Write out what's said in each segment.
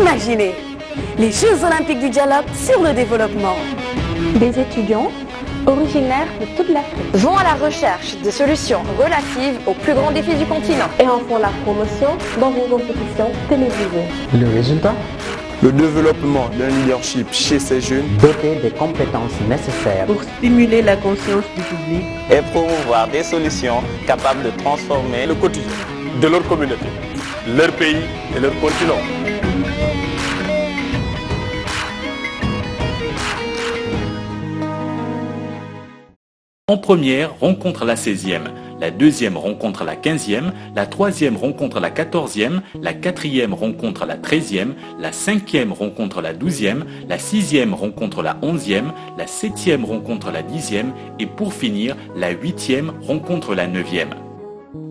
Imaginez les Jeux Olympiques du dialogue sur le développement. Des étudiants originaires de toute l'Afrique vont à la recherche de solutions relatives aux plus grands défis du continent et en font la promotion dans une compétition télévisée. Le résultat ? Le développement d'un leadership chez ces jeunes, dotés des compétences nécessaires pour stimuler la conscience du public et promouvoir des solutions capables de transformer le quotidien de leur communauté, leur pays et leur continent. En première, rencontre la 16e, la deuxième rencontre la 15e, la troisième rencontre la 14e, la quatrième rencontre la 13e, la cinquième rencontre la 12e, la sixième rencontre la 11e, la septième rencontre la 10e et pour finir, la 8e rencontre la 9e.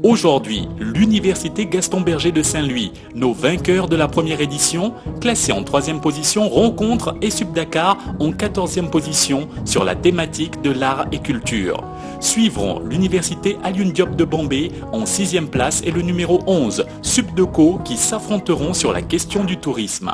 Aujourd'hui, l'Université Gaston Berger de Saint-Louis, nos vainqueurs de la première édition, classés en 3e position, rencontre ESUP Dakar en 14e position sur la thématique de l'art et culture. Suivront l'Université Alioune Diop de Bombay en 6e place et le numéro 11, Subdeco, qui s'affronteront sur la question du tourisme.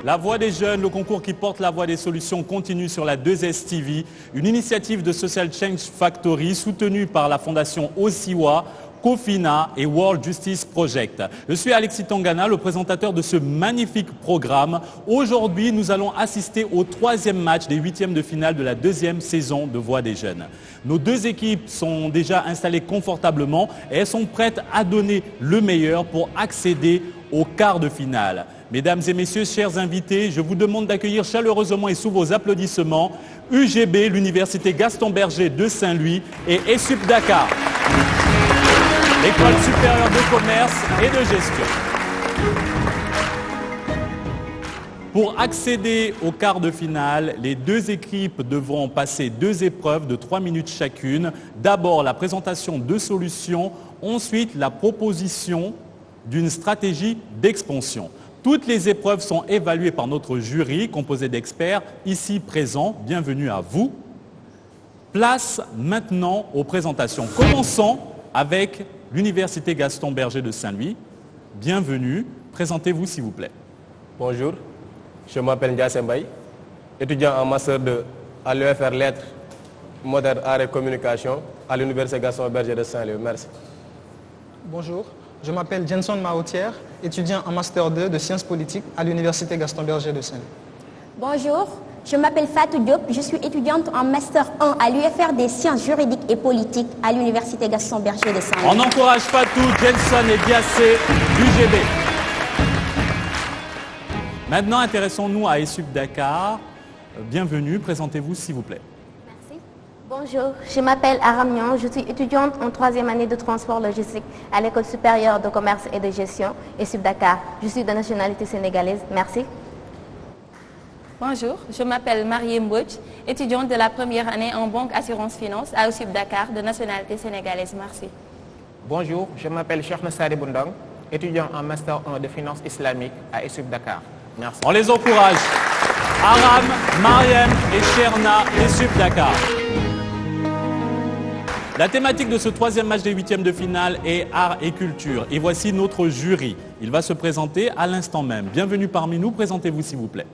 La Voix des Jeunes, le concours qui porte la voix des solutions, continue sur la 2S TV, une initiative de Social Change Factory soutenue par la fondation Osiwa, Cofina et World Justice Project. Je suis Alexis Tangana, le présentateur de ce magnifique programme. Aujourd'hui, nous allons assister au 3e match des 8e de finale de la 2e saison de Voix des Jeunes. Nos deux équipes sont déjà installées confortablement et elles sont prêtes à donner le meilleur pour accéder au quart de finale. Mesdames et messieurs, chers invités, je vous demande d'accueillir chaleureusement et sous vos applaudissements UGB, l'Université Gaston Berger de Saint-Louis et ESUP Dakar, l'École supérieure de commerce et de gestion. Pour accéder au quart de finale, les deux équipes devront passer 2 épreuves de 3 minutes chacune. D'abord la présentation de solutions, ensuite la proposition d'une stratégie d'expansion. Toutes les épreuves sont évaluées par notre jury composé d'experts ici présents. Bienvenue à vous. Place maintenant aux présentations. Commençons avec l'Université Gaston Berger de Saint-Louis. Bienvenue. Présentez-vous s'il vous plaît. Bonjour, je m'appelle Ndiaye Sembaye, étudiant en master 2 à l'UFR Lettres, Moderne Art et Communication à l'Université Gaston Berger de Saint-Louis. Merci. Bonjour. Je m'appelle Jenson Maoutière, étudiant en Master 2 de Sciences politiques à l'Université Gaston Berger de Saint-Louis. Bonjour, je m'appelle Fatou Diop, je suis étudiante en Master 1 à l'UFR des Sciences juridiques et politiques à l'Université Gaston Berger de Saint-Louis. On encourage Fatou, Jenson et Diassé d'UGB. Maintenant, intéressons-nous à ESUP Dakar. Bienvenue, présentez-vous s'il vous plaît. Bonjour, je m'appelle Aram Nyon, je suis étudiante en 3e année de transport logistique à l'École supérieure de commerce et de gestion, ESUP Dakar. Je suis de nationalité sénégalaise. Merci. Bonjour, je m'appelle Marie Mbouch, étudiante de la première année en banque assurance finance à ESUP Dakar de nationalité sénégalaise. Merci. Bonjour, je m'appelle Cheikh Nassari Boundang, étudiant en Master 1 de finance islamique à ESUP Dakar. Merci. On les encourage. Aram, Mariem et Cherna, ESUP Dakar. La thématique de ce 3e match des 8e de finale est art et culture. Et voici notre jury. Il va se présenter à l'instant même. Bienvenue parmi nous. Présentez-vous s'il vous plaît.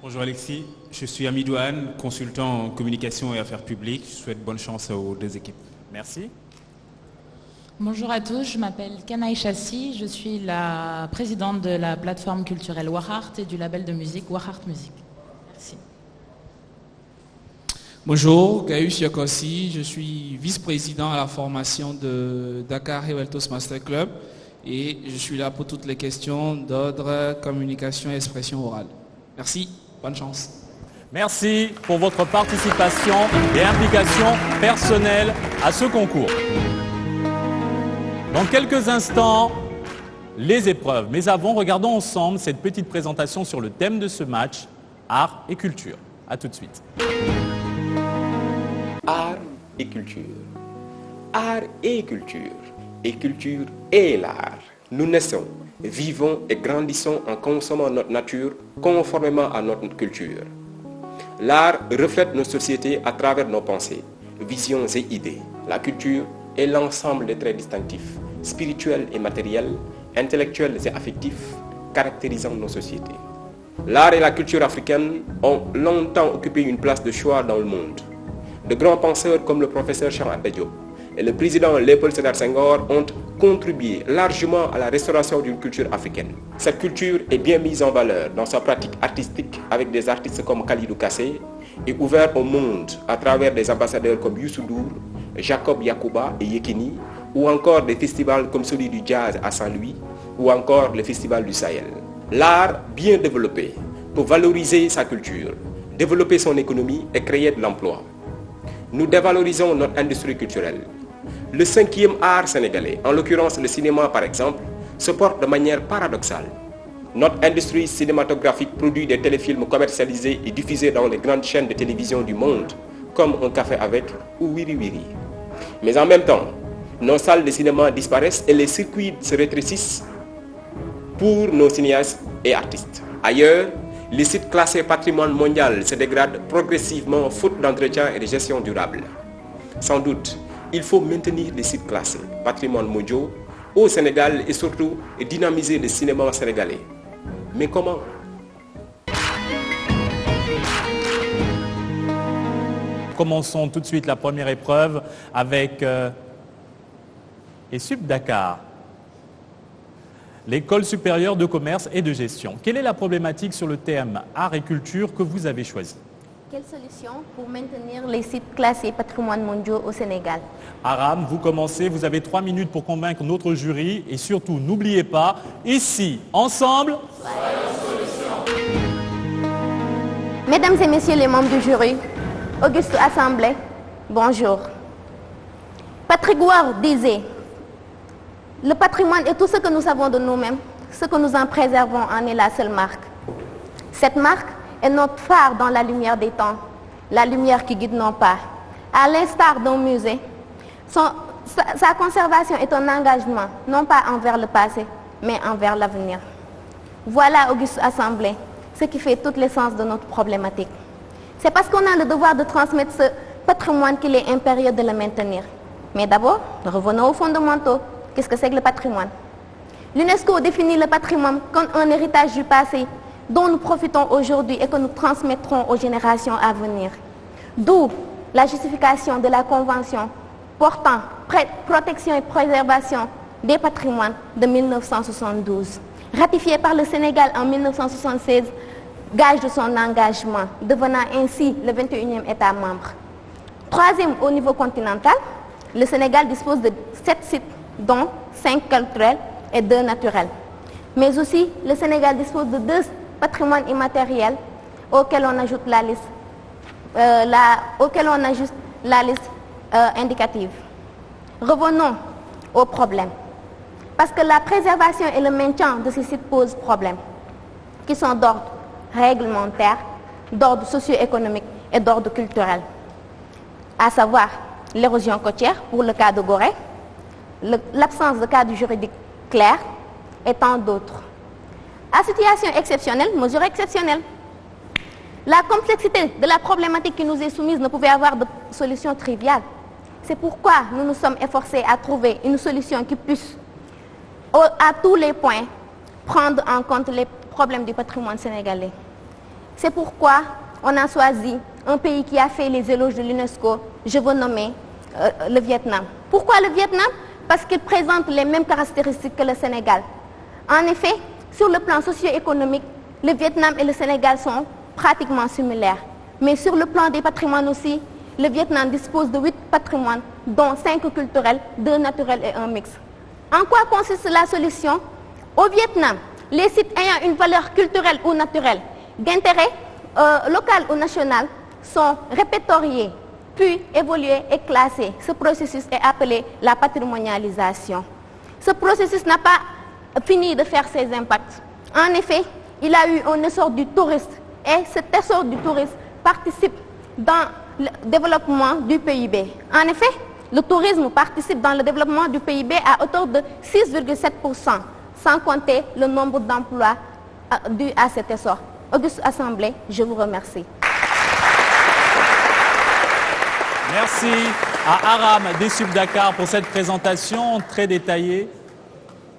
Bonjour Alexis, je suis Amidou Anne, consultant en communication et affaires publiques. Je souhaite bonne chance aux deux équipes. Merci. Bonjour à tous, je m'appelle Kanaï Chassi, je suis la présidente de la plateforme culturelle Wahart et du label de musique Wahart Music. Merci. Bonjour, Gaius Yokossi, je suis vice-président à la formation de Dakar Rebel Toastmaster Club et je suis là pour toutes les questions d'ordre, communication et expression orale. Merci, bonne chance. Merci pour votre participation et implication personnelle à ce concours. Dans quelques instants, les épreuves. Mais avant, regardons ensemble cette petite présentation sur le thème de ce match, art et culture. A tout de suite. Art et culture. Art et culture. Et culture et l'art. Nous naissons, vivons et grandissons en consommant notre nature conformément à notre culture. L'art reflète nos sociétés à travers nos pensées, visions et idées. La culture est l'ensemble des traits distinctifs, spirituels et matériels, intellectuels et affectifs, caractérisant nos sociétés. L'art et la culture africaine ont longtemps occupé une place de choix dans le monde. De grands penseurs comme le professeur Cheikh Anta Diop et le président Léopold Sédar Senghor ont contribué largement à la restauration d'une culture africaine. Cette culture est bien mise en valeur dans sa pratique artistique avec des artistes comme Khalidou Kassé et ouverte au monde à travers des ambassadeurs comme Youssou Ndour, Jacob Yakuba et Yekini, ou encore des festivals comme celui du jazz à Saint-Louis, ou encore le festival du Sahel. L'art bien développé peut valoriser sa culture, développer son économie et créer de l'emploi. Nous dévalorisons notre industrie culturelle. Le 5e art sénégalais, en l'occurrence le cinéma par exemple, se porte de manière paradoxale. Notre industrie cinématographique produit des téléfilms commercialisés et diffusés dans les grandes chaînes de télévision du monde, comme Un café avec ou Wiri Wiri. Mais en même temps, nos salles de cinéma disparaissent et les circuits se rétrécissent pour nos cinéastes et artistes. Ailleurs, les sites classés patrimoine mondial se dégradent progressivement faute d'entretien et de gestion durable. Sans doute, il faut maintenir les sites classés patrimoine mondial au Sénégal et surtout dynamiser le cinéma sénégalais. Mais comment? Commençons tout de suite la première épreuve avec ESUP Dakar, l'École supérieure de commerce et de gestion. Quelle est la problématique sur le thème art et culture que vous avez choisi? Quelle solution pour maintenir les sites classés patrimoine mondial au Sénégal? Aram, vous commencez, vous avez 3 minutes pour convaincre notre jury et surtout, n'oubliez pas, ici, ensemble... Mesdames et messieurs les membres du jury, Auguste Assemblée, bonjour. Patrick Ward disait, le patrimoine est tout ce que nous savons de nous-mêmes, ce que nous en préservons en est la seule marque. Cette marque est notre phare dans la lumière des temps, la lumière qui guide nos pas. À l'instar d'un musée, sa conservation est un engagement, non pas envers le passé, mais envers l'avenir. Voilà, Auguste Assemblée, ce qui fait toute l'essence de notre problématique. C'est parce qu'on a le devoir de transmettre ce patrimoine qu'il est impérieux de le maintenir. Mais d'abord, revenons aux fondamentaux. Qu'est-ce que c'est que le patrimoine? L'UNESCO définit le patrimoine comme un héritage du passé dont nous profitons aujourd'hui et que nous transmettrons aux générations à venir. D'où la justification de la Convention portant protection et préservation des patrimoines de 1972, ratifiée par le Sénégal en 1976, gage de son engagement, devenant ainsi le 21e État membre. Troisième au niveau continental, le Sénégal dispose de 7 sites, dont 5 culturels et 2 naturels. Mais aussi, le Sénégal dispose de 2 patrimoines immatériels auxquels on ajoute la liste, indicative. Revenons au problème. Parce que la préservation et le maintien de ces sites posent problème, qui sont d'ordre réglementaire, d'ordre socio-économique et d'ordre culturel. À savoir l'érosion côtière pour le cas de Gorée, l'absence de cadre juridique clair et tant d'autres. À situation exceptionnelle, mesure exceptionnelle. La complexité de la problématique qui nous est soumise ne pouvait avoir de solution triviale. C'est pourquoi nous nous sommes efforcés à trouver une solution qui puisse, à tous les points, prendre en compte les problèmes du patrimoine sénégalais. C'est pourquoi on a choisi un pays qui a fait les éloges de l'UNESCO, je veux nommer le Vietnam. Pourquoi le Vietnam? Parce qu'il présente les mêmes caractéristiques que le Sénégal. En effet, sur le plan socio-économique, le Vietnam et le Sénégal sont pratiquement similaires. Mais sur le plan des patrimoines aussi, le Vietnam dispose de 8 patrimoines, dont 5 culturels, 2 naturels et 1 mix. En quoi consiste la solution? Au Vietnam, les sites ayant une valeur culturelle ou naturelle, d'intérêt local ou national, sont répertoriés, puis évolués et classés. Ce processus est appelé la patrimonialisation. Ce processus n'a pas fini de faire ses impacts. En effet, il a eu un essor du tourisme et cet essor du tourisme participe dans le développement du PIB. En effet, le tourisme participe dans le développement du PIB à hauteur de 6,7%, sans compter le nombre d'emplois dus à cet essor. Auguste Assemblée, je vous remercie. Merci à Aram d'ESUP Dakar pour cette présentation très détaillée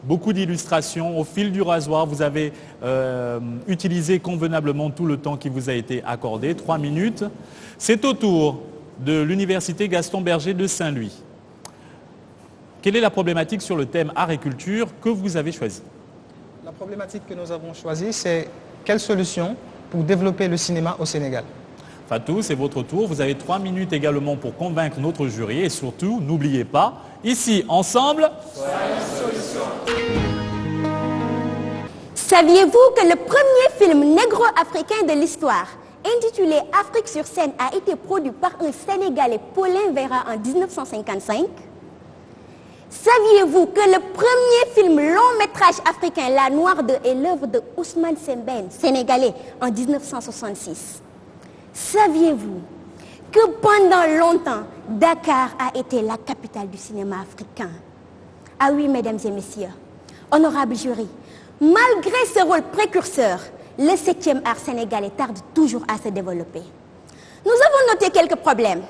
beaucoup d'illustrations. Au fil du rasoir, vous avez utilisé convenablement tout le temps qui vous a été accordé, 3 minutes. C'est au tour de l'Université Gaston Berger de Saint-Louis. Quelle est la problématique sur le thème art et culture que vous avez choisi? La problématique que nous avons choisie, c'est quelle solution pour développer le cinéma au Sénégal? Fatou, c'est votre tour. Vous avez 3 minutes également pour convaincre notre jury. Et surtout, n'oubliez pas, ici, ensemble... Saviez-vous que le premier film négro-africain de l'histoire, intitulé Afrique sur scène, a été produit par un Sénégalais, Paulin Vera, en 1955? Saviez-vous que le premier film long-métrage africain, La Noire 2, est l'œuvre de Ousmane Sembène, sénégalais, en 1966? Saviez-vous que pendant longtemps, Dakar a été la capitale du cinéma africain? Ah oui, mesdames et messieurs, honorable jury, malgré ce rôle précurseur, le 7e art sénégalais tarde toujours à se développer. Nous avons noté quelques problèmes.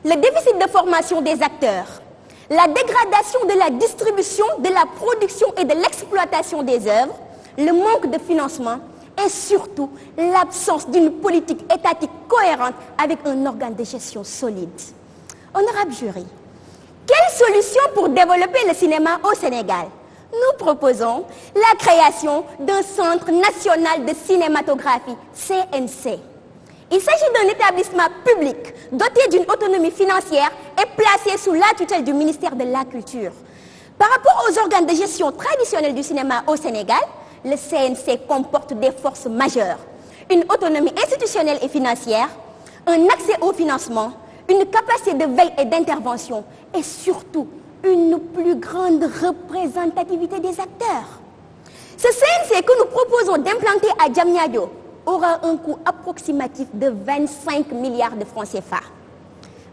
Le déficit de formation des acteurs, la dégradation de la distribution, de la production et de l'exploitation des œuvres, le manque de financement et surtout l'absence d'une politique étatique cohérente avec un organe de gestion solide. Honorable jury, quelle solution pour développer le cinéma au Sénégal? Nous proposons la création d'un Centre national de cinématographie, CNC. Il s'agit d'un établissement public doté d'une autonomie financière et placé sous la tutelle du ministère de la Culture. Par rapport aux organes de gestion traditionnels du cinéma au Sénégal, le CNC comporte des forces majeures, une autonomie institutionnelle et financière, un accès au financement, une capacité de veille et d'intervention et surtout une plus grande représentativité des acteurs. Ce CNC que nous proposons d'implanter à Diamniadio aura un coût approximatif de 25 milliards de francs CFA.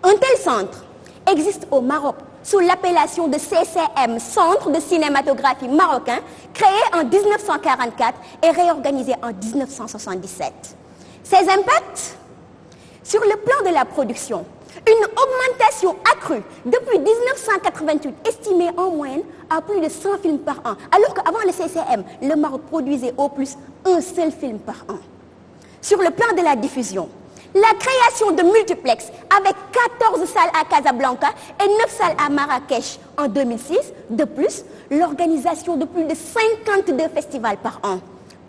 Un tel centre existe au Maroc sous l'appellation de CCM, Centre de cinématographie marocain, créé en 1944 et réorganisé en 1977. Ses impacts? Sur le plan de la production, une augmentation accrue depuis 1988 estimée en moyenne à plus de 100 films par an, alors qu'avant le CCM, le Maroc produisait au plus un seul film par an. Sur le plan de la diffusion, la création de multiplex avec 14 salles à Casablanca et 9 salles à Marrakech en 2006. De plus, l'organisation de plus de 52 festivals par an.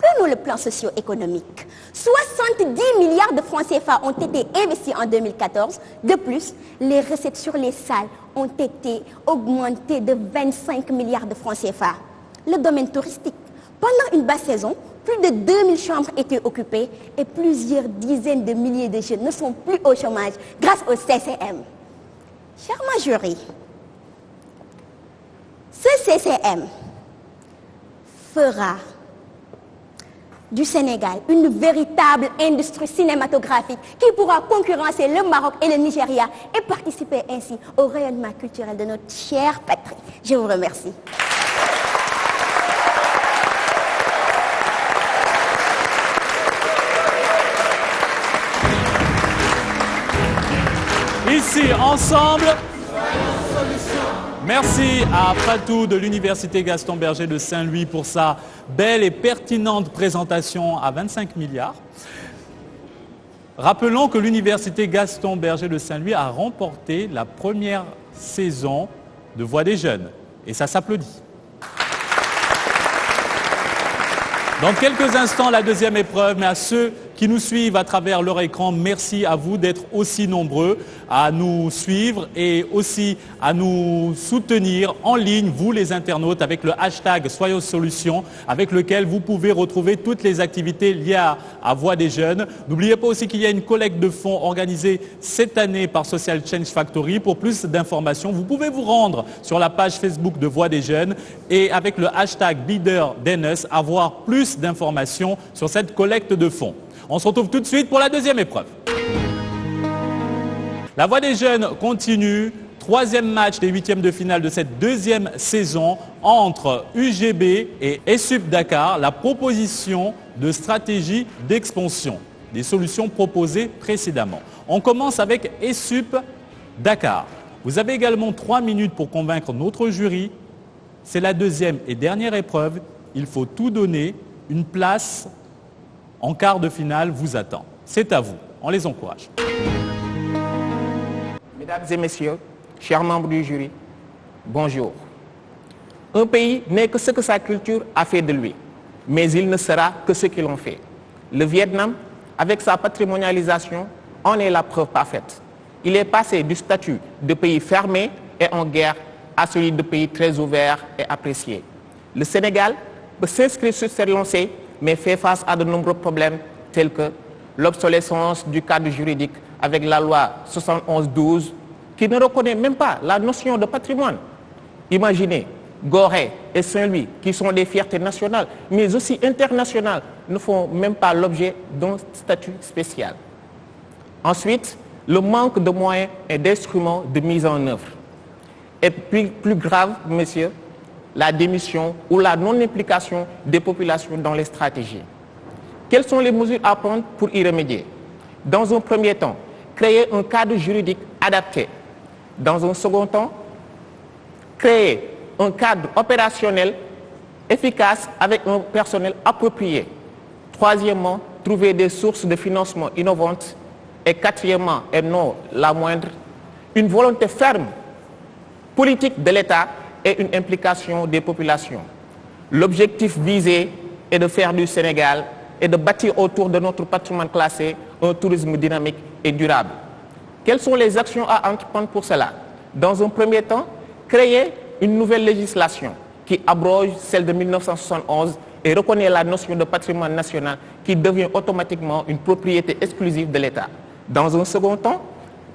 Prenons le plan socio-économique. 70 milliards de francs CFA ont été investis en 2014. De plus, les recettes sur les salles ont été augmentées de 25 milliards de francs CFA. Le domaine touristique. Pendant une basse saison, plus de 2000 chambres étaient occupées et plusieurs dizaines de milliers de jeunes ne sont plus au chômage grâce au CCM. Chers jury, ce CCM fera du Sénégal une véritable industrie cinématographique qui pourra concurrencer le Maroc et le Nigeria et participer ainsi au rayonnement culturel de notre chère patrie. Je vous remercie. Ici, ensemble. Merci à Fatou de l'Université Gaston Berger de Saint-Louis pour sa belle et pertinente présentation à 25 milliards. Rappelons que l'Université Gaston Berger de Saint-Louis a remporté la première saison de Voix des Jeunes. Et ça s'applaudit. Dans quelques instants, la deuxième épreuve, mais à ceux qui nous suivent à travers leur écran, merci à vous d'être aussi nombreux à nous suivre et aussi à nous soutenir en ligne, vous les internautes, avec le hashtag Soyons Solutions, avec lequel vous pouvez retrouver toutes les activités liées à Voix des Jeunes. N'oubliez pas aussi qu'il y a une collecte de fonds organisée cette année par Social Change Factory. Pour plus d'informations, vous pouvez vous rendre sur la page Facebook de Voix des Jeunes et avec le hashtag BeederDennis avoir plus d'informations sur cette collecte de fonds. On se retrouve tout de suite pour la deuxième épreuve. La Voix des Jeunes continue. Troisième match des huitièmes de finale de cette deuxième saison entre UGB et ESUP Dakar. La proposition de stratégie d'expansion, des solutions proposées précédemment. On commence avec ESUP Dakar. Vous avez également 3 minutes pour convaincre notre jury C'est la deuxième et dernière épreuve. Il faut tout donner. Une place en quart de finale vous attend. C'est à vous. On les encourage. Mesdames et messieurs, chers membres du jury, bonjour. Un pays n'est que ce que sa culture a fait de lui, mais il ne sera que ce qu'il en fait. Le Vietnam, avec sa patrimonialisation, en est la preuve parfaite. Il est passé du statut de pays fermé et en guerre à celui de pays très ouvert et apprécié. Le Sénégal peut s'inscrire sur cette lancée, mais fait face à de nombreux problèmes tels que l'obsolescence du cadre juridique avec la loi 71-12 qui ne reconnaît même pas la notion de patrimoine. Imaginez, Gorée et Saint-Louis, qui sont des fiertés nationales, mais aussi internationales, ne font même pas l'objet d'un statut spécial. Ensuite, le manque de moyens et d'instruments de mise en œuvre. Et plus grave, messieurs, la démission ou la non-implication des populations dans les stratégies. Quelles sont les mesures à prendre pour y remédier? Dans un premier temps, créer un cadre juridique adapté. Dans un second temps, créer un cadre opérationnel efficace avec un personnel approprié. Troisièmement, trouver des sources de financement innovantes. Et quatrièmement, et non la moindre, une volonté ferme politique de l'État et une implication des populations. L'objectif visé est de faire du Sénégal et de bâtir autour de notre patrimoine classé un tourisme dynamique et durable. Quelles sont les actions à entreprendre pour cela? Dans un premier temps, créer une nouvelle législation qui abroge celle de 1971 et reconnaît la notion de patrimoine national qui devient automatiquement une propriété exclusive de l'État. Dans un second temps,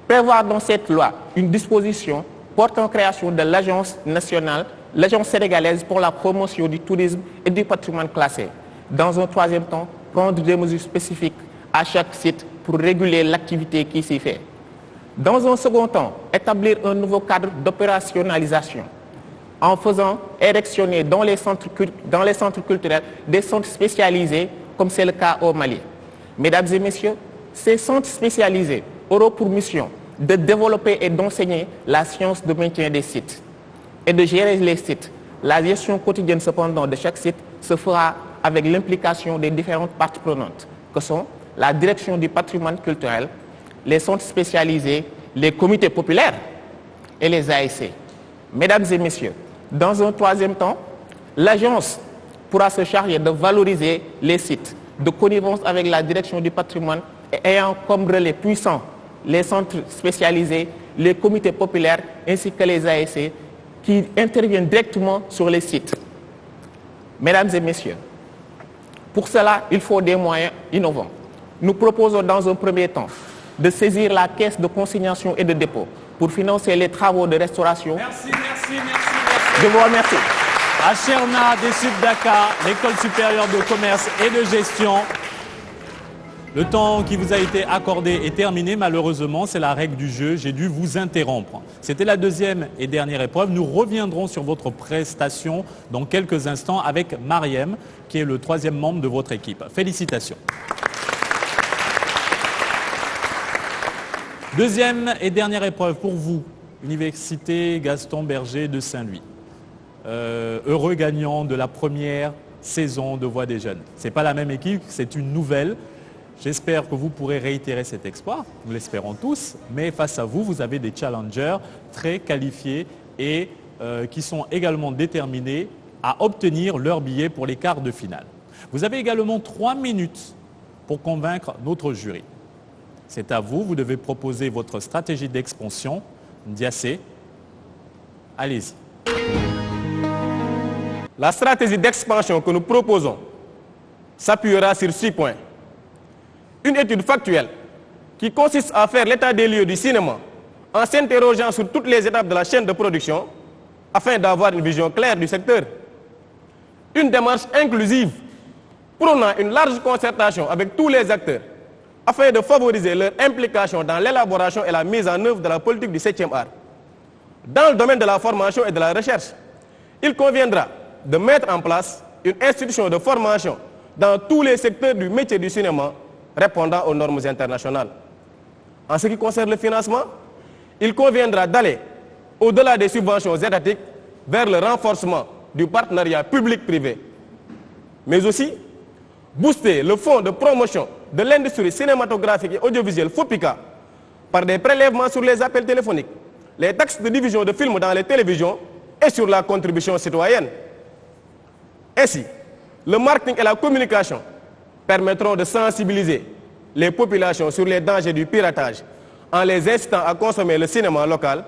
prévoir dans cette loi une disposition portant création de l'agence nationale, l'agence sénégalaise pour la promotion du tourisme et du patrimoine classé. Dans un troisième temps, prendre des mesures spécifiques à chaque site pour réguler l'activité qui s'y fait. Dans un second temps, établir un nouveau cadre d'opérationnalisation en faisant érectionner dans les centres culturels des centres spécialisés comme c'est le cas au Mali. Mesdames et messieurs, ces centres spécialisés auront pour mission de développer et d'enseigner la science de maintien des sites et de gérer les sites. La gestion quotidienne cependant de chaque site se fera avec l'implication des différentes parties prenantes, que sont la direction du patrimoine culturel, les centres spécialisés, les comités populaires et les ASC. Mesdames et messieurs, dans un troisième temps, l'agence pourra se charger de valoriser les sites, de connivence avec la direction du patrimoine et ayant comme relais puissants les centres spécialisés, les comités populaires ainsi que les ASC qui interviennent directement sur les sites. Mesdames et messieurs, pour cela, il faut des moyens innovants. Nous proposons dans un premier temps de saisir la caisse de consignation et de dépôt pour financer les travaux de restauration. Merci. Je vous remercie. À Cherna, des Sud Dakar, l'école supérieure de commerce et de gestion. Le temps qui vous a été accordé est terminé, malheureusement, c'est la règle du jeu, j'ai dû vous interrompre. C'était la deuxième et dernière épreuve. Nous reviendrons sur votre prestation dans quelques instants avec Mariem, qui est le troisième membre de votre équipe. Félicitations. Deuxième et dernière épreuve pour vous, Université Gaston Berger de Saint-Louis. Heureux gagnant de la première saison de Voix des Jeunes. Ce n'est pas la même équipe, c'est une nouvelle. J'espère que vous pourrez réitérer cet exploit, nous l'espérons tous, mais face à vous, vous avez des challengers très qualifiés et qui sont également déterminés à obtenir leur billet pour les quarts de finale. Vous avez également 3 minutes pour convaincre notre jury. C'est à vous, vous devez proposer votre stratégie d'expansion. Ndiassé, allez-y. La stratégie d'expansion que nous proposons s'appuiera sur 6 points. Une étude factuelle qui consiste à faire l'état des lieux du cinéma en s'interrogeant sur toutes les étapes de la chaîne de production afin d'avoir une vision claire du secteur. Une démarche inclusive prônant une large concertation avec tous les acteurs afin de favoriser leur implication dans l'élaboration et la mise en œuvre de la politique du 7e art. Dans le domaine de la formation et de la recherche, il conviendra de mettre en place une institution de formation dans tous les secteurs du métier du cinéma répondant aux normes internationales. En ce qui concerne le financement, il conviendra d'aller au-delà des subventions étatiques vers le renforcement du partenariat public-privé, mais aussi booster le fonds de promotion de l'industrie cinématographique et audiovisuelle FOPICA par des prélèvements sur les appels téléphoniques, les taxes de diffusion de films dans les télévisions et sur la contribution citoyenne. Ainsi, le marketing et la communication permettront de sensibiliser les populations sur les dangers du piratage en les incitant à consommer le cinéma local,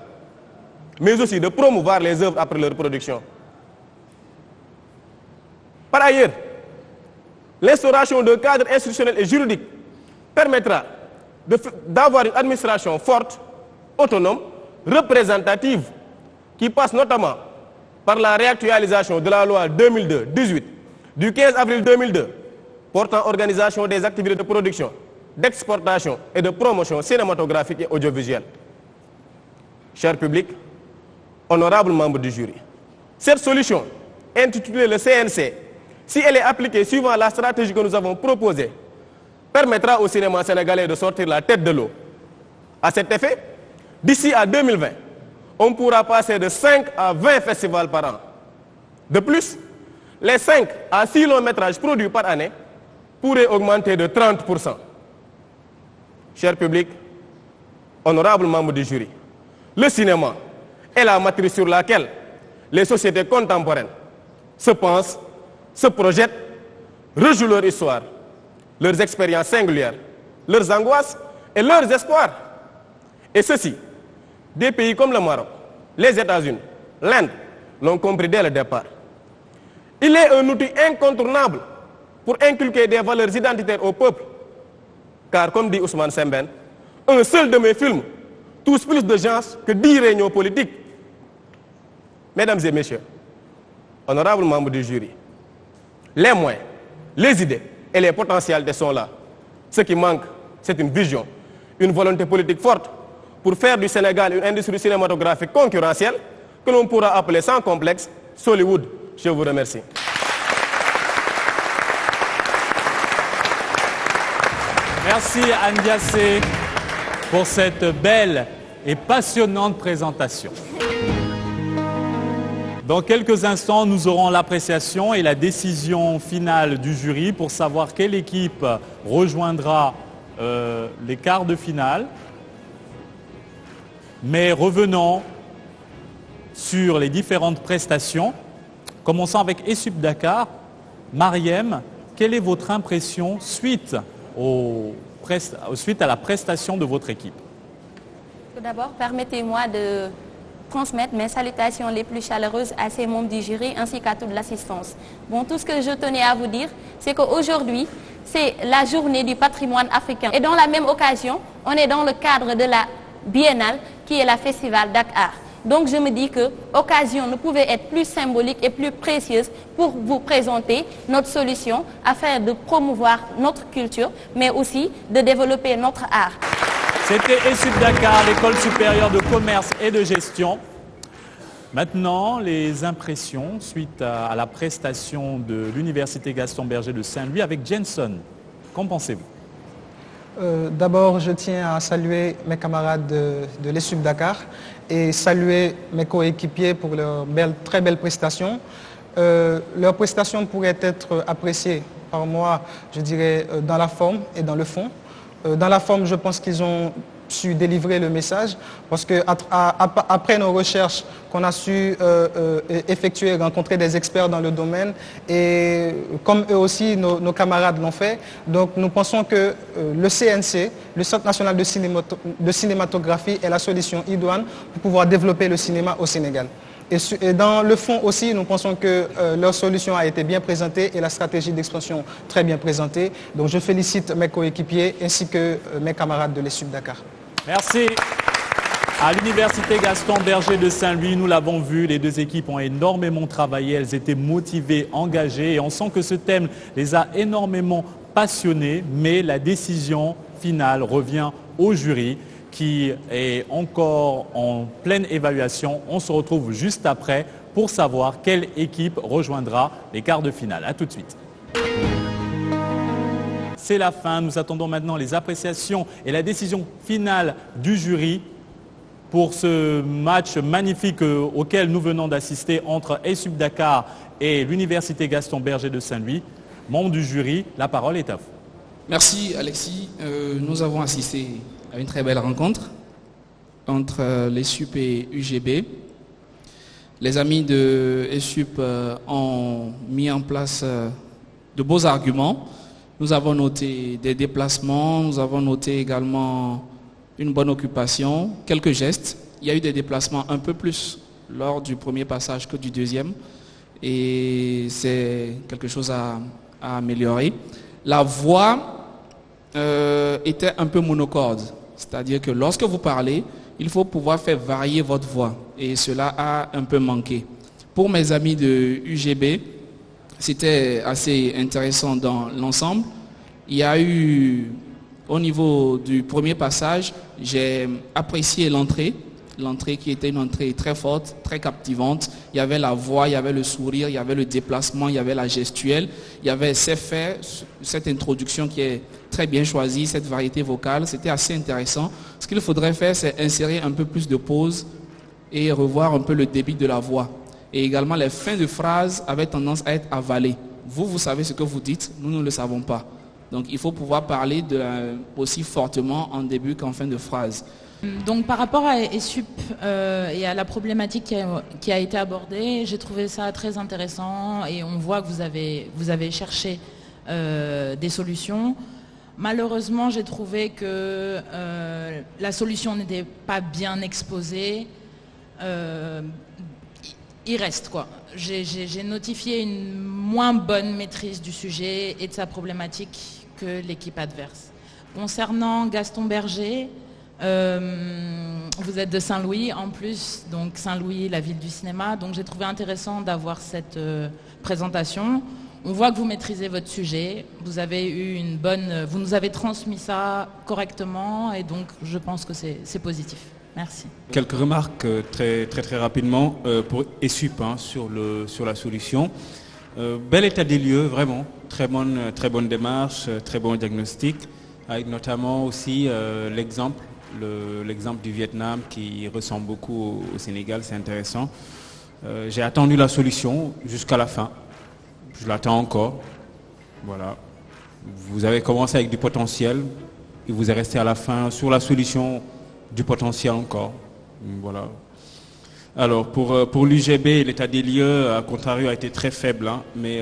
mais aussi de promouvoir les œuvres après leur production. Par ailleurs, l'instauration d'un cadre institutionnel et juridique permettra d'avoir une administration forte, autonome, représentative, qui passe notamment par la réactualisation de la loi 2002-18 du 15 avril 2002 portant organisation des activités de production, d'exportation et de promotion cinématographique et audiovisuelle. Cher public, honorables membres du jury, cette solution, intitulée le CNC, si elle est appliquée suivant la stratégie que nous avons proposée, permettra au cinéma sénégalais de sortir la tête de l'eau. À cet effet, d'ici à 2020, on pourra passer de 5 à 20 festivals par an. De plus, les 5 à 6 longs métrages produits par année pourraient augmenter de 30%. Cher public, honorables membres du jury, le cinéma est la matrice sur laquelle les sociétés contemporaines se pensent, se projettent, rejouent leur histoire, leurs expériences singulières, leurs angoisses et leurs espoirs. Et ceci, des pays comme le Maroc, les États-Unis, l'Inde l'ont compris dès le départ. Il est un outil incontournable pour inculquer des valeurs identitaires au peuple. Car comme dit Ousmane Sembène, un seul de mes films touche plus de gens que 10 réunions politiques. Mesdames et messieurs, honorables membres du jury, les moyens, les idées et les potentialités sont là. Ce qui manque, c'est une vision, une volonté politique forte pour faire du Sénégal une industrie cinématographique concurrentielle que l'on pourra appeler sans complexe Hollywood. Je vous remercie. Merci Anne Diassé pour cette belle et passionnante présentation. Dans quelques instants, nous aurons l'appréciation et la décision finale du jury pour savoir quelle équipe rejoindra les quarts de finale. Mais revenons sur les différentes prestations. Commençons avec ESUP Dakar. Mariem, quelle est votre impression suite à la prestation de votre équipe? Tout d'abord, permettez-moi de transmettre mes salutations les plus chaleureuses à ces membres du jury ainsi qu'à toute l'assistance. Bon, tout ce que je tenais à vous dire, c'est qu'aujourd'hui, c'est la journée du patrimoine africain. Et dans la même occasion, on est dans le cadre de la biennale qui est la Festival Dakar. Donc je me dis que l'occasion ne pouvait être plus symbolique et plus précieuse pour vous présenter notre solution afin de promouvoir notre culture, mais aussi de développer notre art. C'était ESUP Dakar, l'école supérieure de commerce et de gestion. Maintenant, les impressions suite à la prestation de l'Université Gaston Berger de Saint-Louis avec Jenson. Qu'en pensez-vous? D'abord, je tiens à saluer mes camarades de l'ESUP Dakar et saluer mes coéquipiers pour leur très belle prestation. Leur prestation pourrait être appréciée par moi, je dirais, dans la forme et dans le fond. Dans la forme, je pense qu'ils ont su délivrer le message parce qu'après nos recherches qu'on a su effectuer, rencontrer des experts dans le domaine et comme eux aussi, nos camarades l'ont fait. Donc nous pensons que le CNC, le Centre national de cinématographie, est la solution idoine pour pouvoir développer le cinéma au Sénégal. Et dans le fond aussi, nous pensons que leur solution a été bien présentée et la stratégie d'expansion très bien présentée. Donc je félicite mes coéquipiers ainsi que mes camarades de l'ESUP Dakar. Merci. À l'Université Gaston Berger de Saint-Louis, nous l'avons vu, les deux équipes ont énormément travaillé, elles étaient motivées, engagées et on sent que ce thème les a énormément passionnées, mais la décision finale revient au jury qui est encore en pleine évaluation. On se retrouve juste après pour savoir quelle équipe rejoindra les quarts de finale. A tout de suite. C'est la fin. Nous attendons maintenant les appréciations et la décision finale du jury pour ce match magnifique auquel nous venons d'assister entre ESUP Dakar et l'Université Gaston Berger de Saint-Louis. Membre du jury, la parole est à vous. Merci Alexis. Nous avons assisté à une très belle rencontre entre l'ESUP et UGB. Les amis de ESUP ont mis en place de beaux arguments. Nous avons noté des déplacements, nous avons noté également une bonne occupation, quelques gestes. Il y a eu des déplacements un peu plus lors du premier passage que du deuxième. Et c'est quelque chose à améliorer. La voix était un peu monocorde. C'est-à-dire que lorsque vous parlez, il faut pouvoir faire varier votre voix. Et cela a un peu manqué. Pour mes amis de UGB, c'était assez intéressant dans l'ensemble. Il y a eu, au niveau du premier passage, j'ai apprécié l'entrée qui était une entrée très forte, très captivante. Il y avait la voix, il y avait le sourire, il y avait le déplacement, il y avait la gestuelle, il y avait ces faits, cette introduction qui est très bien choisie, cette variété vocale. C'était assez intéressant. Ce qu'il faudrait faire, c'est insérer un peu plus de pauses et revoir un peu le débit de la voix. Et également, les fins de phrases avaient tendance à être avalées. Vous savez ce que vous dites, nous ne le savons pas. Donc, il faut pouvoir parler aussi fortement en début qu'en fin de phrase. Donc par rapport à ESUP et à la problématique qui a été abordée, j'ai trouvé ça très intéressant et on voit que vous avez cherché des solutions. Malheureusement, j'ai trouvé que la solution n'était pas bien exposée. Il reste quoi. J'ai notifié une moins bonne maîtrise du sujet et de sa problématique que l'équipe adverse. Concernant Gaston Berger, vous êtes de Saint-Louis en plus, donc Saint-Louis, la ville du cinéma, donc j'ai trouvé intéressant d'avoir cette présentation. On voit que vous maîtrisez votre sujet, vous avez eu vous nous avez transmis ça correctement et donc je pense que c'est positif. Merci. Quelques remarques très rapidement pour ESUP sur la solution. Bel état des lieux, vraiment, très bonne démarche, très bon diagnostic, avec notamment aussi l'exemple du Vietnam qui ressemble beaucoup au Sénégal, c'est intéressant. J'ai attendu la solution jusqu'à la fin. Je l'attends encore. Voilà. Vous avez commencé avec du potentiel et vous êtes resté à la fin sur la solution du potentiel encore. Voilà. Alors pour l'UGB, l'état des lieux, à contrario, a été très faible, mais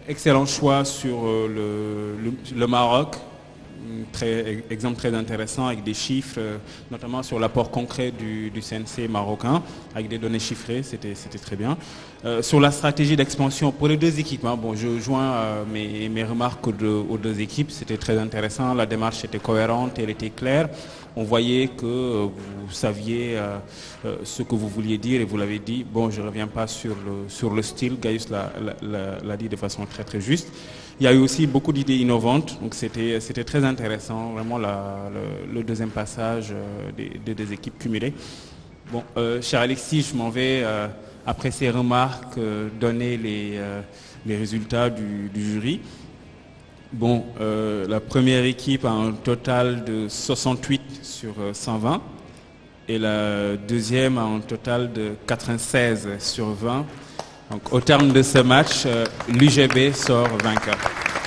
excellent choix sur le Maroc. Exemple très intéressant avec des chiffres, notamment sur l'apport concret du CNC marocain, avec des données chiffrées, c'était très bien. Sur la stratégie d'expansion pour les deux équipes, je joins mes remarques aux deux équipes, c'était très intéressant, la démarche était cohérente, elle était claire. On voyait que vous saviez ce que vous vouliez dire et vous l'avez dit. Bon, je ne reviens pas sur le style, Gaius l'a dit de façon très juste. Il y a eu aussi beaucoup d'idées innovantes, donc c'était très intéressant, vraiment le deuxième passage des deux équipes cumulées. Bon, cher Alexis, je m'en vais, après ces remarques, donner les résultats du jury. Bon, la première équipe a un total de 68 sur 120 et la deuxième a un total de 96 sur 20. Donc au terme de ce match, l'UGB sort vainqueur.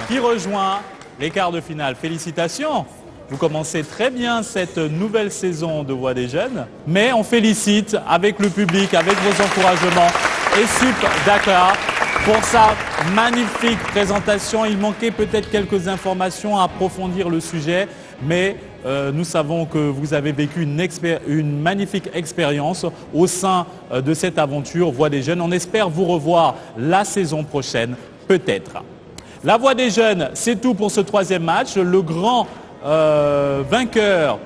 Qui rejoint les quarts de finale. Félicitations. Vous commencez très bien cette nouvelle saison de Voix des Jeunes, mais on félicite avec le public, avec vos encouragements, ESUP Dakar pour sa magnifique présentation. Il manquait peut-être quelques informations à approfondir le sujet, mais nous savons que vous avez vécu une magnifique expérience au sein de cette aventure Voix des Jeunes. On espère vous revoir la saison prochaine, peut-être. La Voix des Jeunes, c'est tout pour ce troisième match. Le grand vainqueur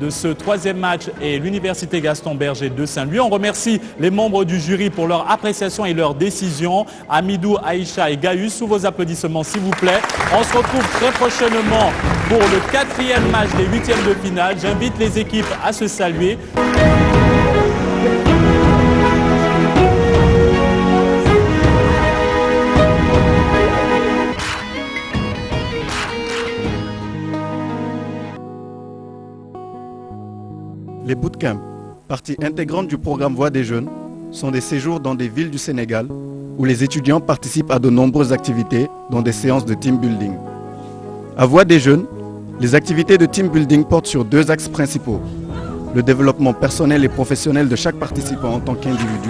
de ce troisième match est l'Université Gaston Berger de Saint-Louis. On remercie les membres du jury pour leur appréciation et leur décision. Amidou, Aïcha et Gaius, sous vos applaudissements s'il vous plaît. On se retrouve très prochainement pour le quatrième match des huitièmes de finale. J'invite les équipes à se saluer. Les bootcamps Partie intégrante du programme Voix des jeunes sont des séjours dans des villes du Sénégal où les étudiants participent à de nombreuses activités, dont des séances de team building. À Voix des jeunes, les activités de team building portent sur 2 axes principaux: le développement personnel et professionnel de chaque participant en tant qu'individu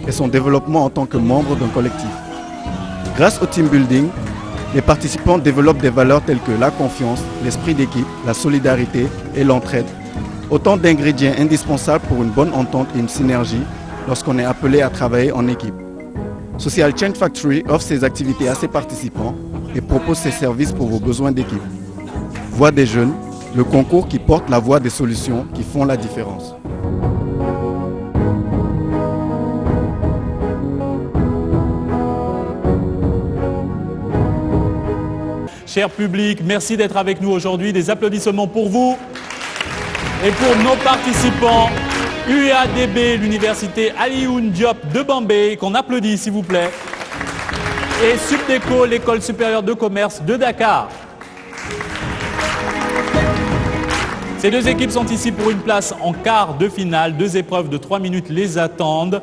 et son développement en tant que membre d'un collectif. Grâce au team building, les participants développent des valeurs telles que la confiance, l'esprit d'équipe, la solidarité et l'entraide, autant d'ingrédients indispensables pour une bonne entente et une synergie lorsqu'on est appelé à travailler en équipe. Social Change Factory offre ses activités à ses participants et propose ses services pour vos besoins d'équipe. Voix des jeunes, le concours qui porte la voix des solutions qui font la différence. Cher public, merci d'être avec nous aujourd'hui. Des applaudissements pour vous et pour nos participants. UADB, l'université Alioune Diop de Bambey, qu'on applaudit s'il vous plaît. Et Subdeco, l'école supérieure de commerce de Dakar. Ces 2 équipes sont ici pour une place en quart de finale. 2 épreuves de 3 minutes les attendent.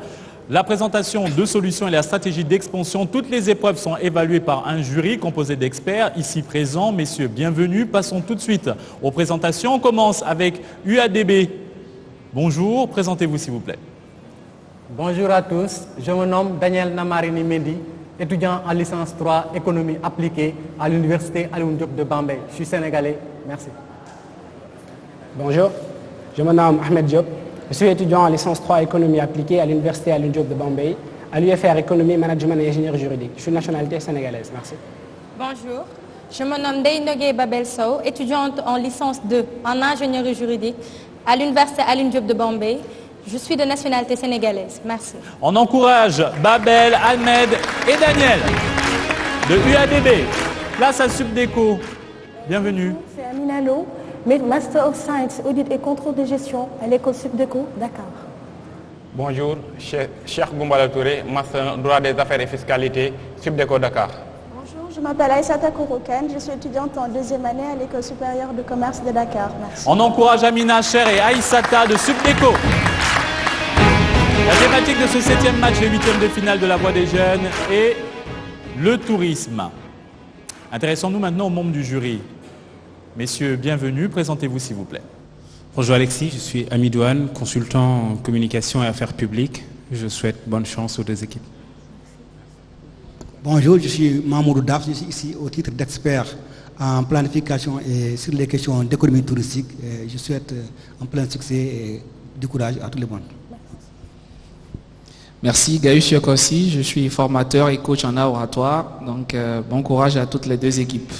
La présentation de solutions et la stratégie d'expansion. Toutes les épreuves sont évaluées par un jury composé d'experts ici présents. Messieurs, bienvenue. Passons tout de suite aux présentations. On commence avec UADB. Bonjour, présentez-vous s'il vous plaît. Bonjour à tous, je me nomme Daniel Namarini Mendy, étudiant en licence 3 économie appliquée à l'université Alioune Diop de Bambey. Je suis sénégalais, merci. Bonjour, je me nomme Ahmed Diop, je suis étudiant en licence 3 économie appliquée à l'université Alioune Diop de Bambey, à l'UFR économie, management et ingénierie juridique. Je suis de nationalité sénégalaise, merci. Bonjour, je me nomme Deynogué Babel Sow, étudiante en licence 2 en ingénierie juridique à l'université Alioune Diop de Bambey. Je suis de nationalité sénégalaise. Merci. On encourage Babel, Ahmed et Daniel de UADB. Place à Subdeco. Bienvenue. C'est Amina Lo, Master of Science, Audit et Contrôle de Gestion à l'école Subdeco, Dakar. Bonjour, Cheikh Goumbala Touré, Master Droit des Affaires et Fiscalité, Subdeco Dakar. Bonjour, je m'appelle Aïssata Kouroukan, je suis étudiante en 2e année à l'école supérieure de commerce de Dakar. Merci. On encourage Amina Cher et Aïssata de Subdeco. La thématique de ce 7e match, les 8e de finale de la Voix des jeunes est le tourisme. Intéressons-nous maintenant aux membres du jury. Messieurs, bienvenue. Présentez-vous s'il vous plaît. Bonjour Alexis, je suis Amidou Anne, consultant en communication et affaires publiques. Je souhaite bonne chance aux 2 équipes. Bonjour, je suis Mamoudou Daf, je suis ici au titre d'expert en planification et sur les questions d'économie touristique. Je souhaite un plein succès et du courage à tout le monde. Merci Gaius Yokossi, je suis formateur et coach en art oratoire, donc bon courage à toutes les 2 équipes.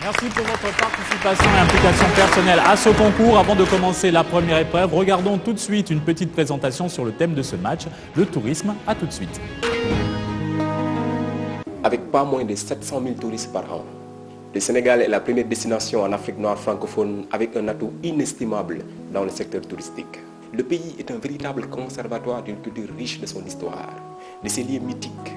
Merci pour votre participation et implication personnelle à ce concours. Avant de commencer la première épreuve, regardons tout de suite une petite présentation sur le thème de ce match, le tourisme. À tout de suite. Avec pas moins de 700 000 touristes par an, le Sénégal est la première destination en Afrique noire francophone avec un atout inestimable dans le secteur touristique. Le pays est un véritable conservatoire d'une culture riche de son histoire, de ses lieux mythiques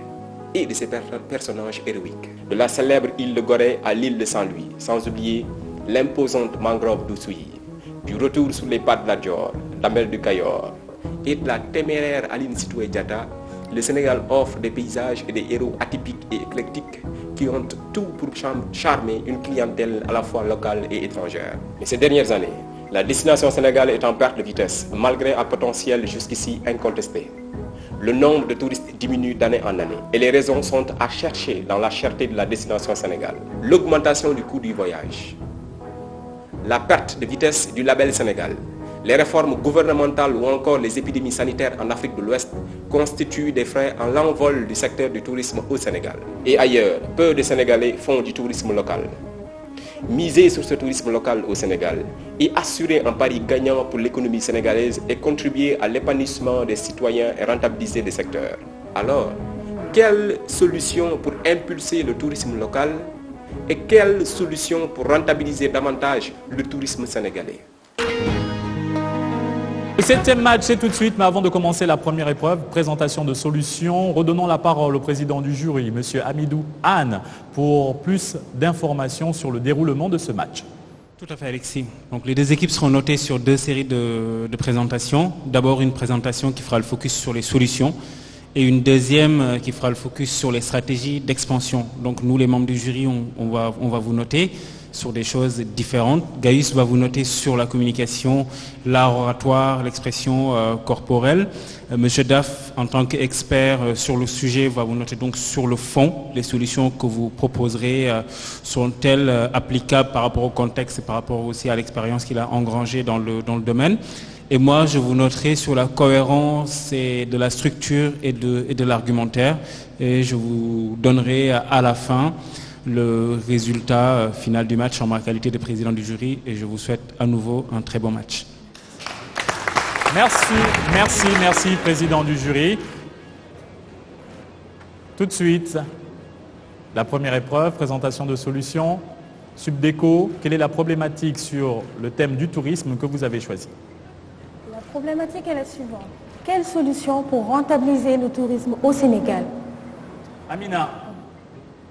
et de ses personnages héroïques. De la célèbre île de Gorée à l'île de Saint-Louis, sans oublier l'imposante mangrove d'Oussouye, du retour sur les pas de la Dior, d'Amel du Cayor et de la téméraire Aline Sitoé Diatta, le Sénégal offre des paysages et des héros atypiques et éclectiques qui ont tout pour charmer une clientèle à la fois locale et étrangère. Mais ces dernières années, la destination sénégalaise est en perte de vitesse, malgré un potentiel jusqu'ici incontesté. Le nombre de touristes diminue d'année en année et les raisons sont à chercher dans la cherté de la destination sénégalaise. L'augmentation du coût du voyage, la perte de vitesse du label Sénégal, les réformes gouvernementales ou encore les épidémies sanitaires en Afrique de l'Ouest constituent des freins à l'envol du secteur du tourisme au Sénégal. Et ailleurs, peu de Sénégalais font du tourisme local. Miser sur ce tourisme local au Sénégal et assurer un pari gagnant pour l'économie sénégalaise et contribuer à l'épanouissement des citoyens et rentabiliser des secteurs. Alors, quelle solution pour impulser le tourisme local et quelle solution pour rentabiliser davantage le tourisme sénégalais? Le 7e match, c'est tout de suite, mais avant de commencer la première épreuve, présentation de solutions, redonnons la parole au président du jury, M. Amidou Anne, pour plus d'informations sur le déroulement de ce match. Tout à fait, Alexis. Donc, les deux équipes seront notées sur deux séries de présentations. D'abord, une présentation qui fera le focus sur les solutions et une deuxième qui fera le focus sur les stratégies d'expansion. Donc, nous, les membres du jury, on va vous noter sur des choses différentes. Gaius va vous noter sur la communication, l'art oratoire, l'expression corporelle. Monsieur Daff, en tant qu'expert sur le sujet, va vous noter donc sur le fond. Les solutions que vous proposerez sont-elles applicables par rapport au contexte et par rapport aussi à l'expérience qu'il a engrangée dans le domaine. Et moi, je vous noterai sur la cohérence de la structure et de l'argumentaire. Et je vous donnerai à la fin le résultat final du match en ma qualité de président du jury. Et je vous souhaite à nouveau un très bon match. Merci, président du jury. Tout de suite, la première épreuve, présentation de solutions. Subdeco, quelle est la problématique sur le thème du tourisme que vous avez choisi? La problématique est la suivante. Quelle solution pour rentabiliser le tourisme au Sénégal? Amina,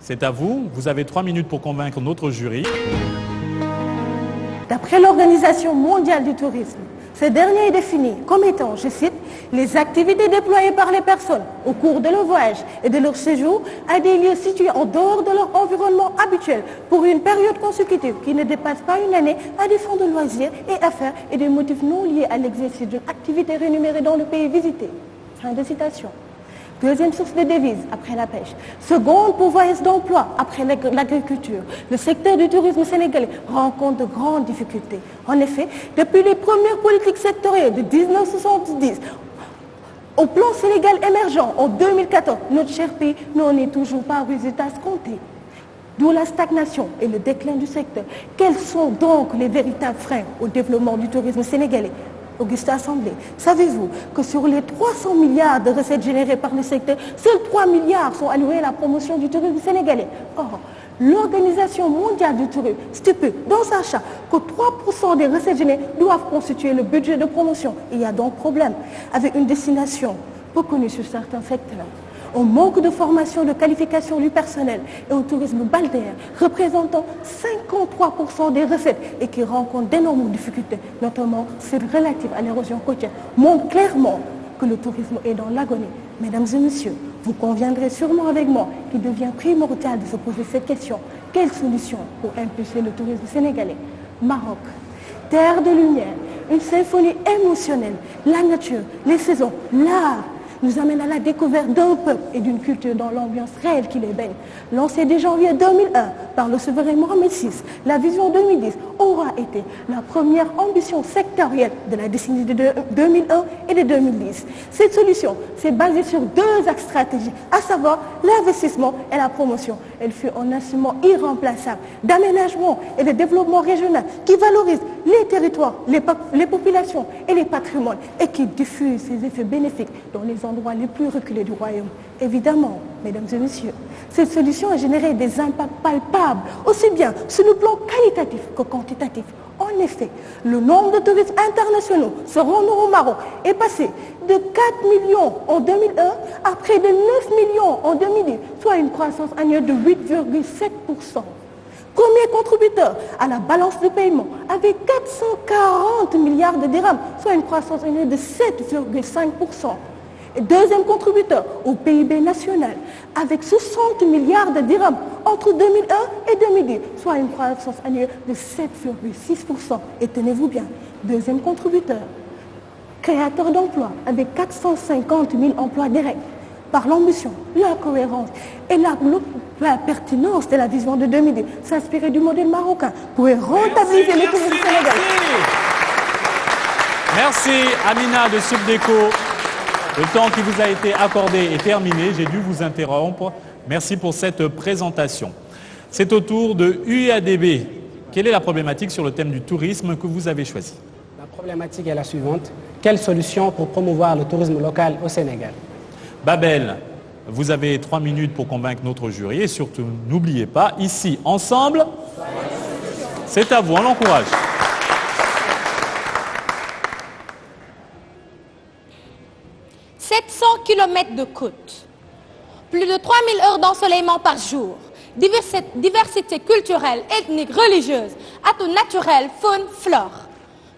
c'est à vous. Vous avez 3 minutes pour convaincre notre jury. D'après l'Organisation mondiale du tourisme, ce dernier est défini comme étant, je cite, les activités déployées par les personnes au cours de leur voyage et de leur séjour à des lieux situés en dehors de leur environnement habituel pour une période consécutive qui ne dépasse pas une année à des fins de loisirs et affaires et des motifs non liés à l'exercice d'une activité rémunérée dans le pays visité. Fin de citation. Deuxième source de devises après la pêche. Seconde pourvoyeuse d'emploi après l'agriculture. Le secteur du tourisme sénégalais rencontre de grandes difficultés. En effet, depuis les premières politiques sectorielles de 1970, au plan Sénégal émergent en 2014, notre cher pays n'en est toujours pas aux résultats escomptés. D'où la stagnation et le déclin du secteur. Quels sont donc les véritables freins au développement du tourisme sénégalais? Augustin Assemblée, savez-vous que sur les 300 milliards de recettes générées par le secteur, seuls 3 milliards sont alloués à la promotion du tourisme sénégalais? Or, l'Organisation mondiale du tourisme stipule dans sa charte que 3% des recettes générées doivent constituer le budget de promotion. Il y a donc problème avec une destination peu connue sur certains secteurs. On manque de formation, de qualification du personnel et au tourisme balnéaire, représentant 53% des recettes et qui rencontre d'énormes difficultés, notamment celles relatives à l'érosion côtière, montrent clairement que le tourisme est dans l'agonie. Mesdames et messieurs, vous conviendrez sûrement avec moi qu'il devient primordial de se poser cette question. Quelle solution pour impulser le tourisme sénégalais? Maroc, terre de lumière, une symphonie émotionnelle, la nature, les saisons, l'art, nous amène à la découverte d'un peuple et d'une culture dans l'ambiance réelle qui les baigne. Lancée dès janvier 2001 par le souverain Mohamed VI, la vision 2010 aura été la première ambition sectorielle de la décennie de 2001 et de 2010. Cette solution s'est basée sur deux axes stratégiques, à savoir l'investissement et la promotion. Elle fut un instrument irremplaçable d'aménagement et de développement régional qui valorise les territoires, les populations et les patrimoines et qui diffuse ses effets bénéfiques dans les endroits les plus reculés du royaume. Évidemment, mesdames et messieurs, cette solution a généré des impacts palpables, aussi bien sur le plan qualitatif que quantitatif. En effet, le nombre de touristes internationaux se rendant au Maroc est passé de 4 millions en 2001 à près de 9 millions en 2010, soit une croissance annuelle de 8,7%. Premier contributeur à la balance de paiement avec 440 milliards de dirhams, soit une croissance annuelle de 7,5%. Et deuxième contributeur au PIB national avec 60 milliards de dirhams entre 2001 et 2010, soit une croissance annuelle de 7,6%. Et tenez-vous bien, deuxième contributeur, créateur d'emplois avec 450 000 emplois directs. Par l'ambition, la cohérence et la pertinence de la vision de 2010, s'inspirer du modèle marocain pour rentabiliser le tourisme sénégalais. Merci Amina de Subdeco. Le temps qui vous a été accordé est terminé. J'ai dû vous interrompre. Merci pour cette présentation. C'est au tour de UADB. Quelle est la problématique sur le thème du tourisme que vous avez choisi? La problématique est la suivante. Quelle solution pour promouvoir le tourisme local au Sénégal? Babel, vous avez 3 minutes pour convaincre notre jury et surtout n'oubliez pas, ici, ensemble, c'est à vous, on l'encourage. « 700 km de côte, plus de 3000 heures d'ensoleillement par jour, diversité culturelle, ethnique, religieuse, atouts naturels, faune, flore.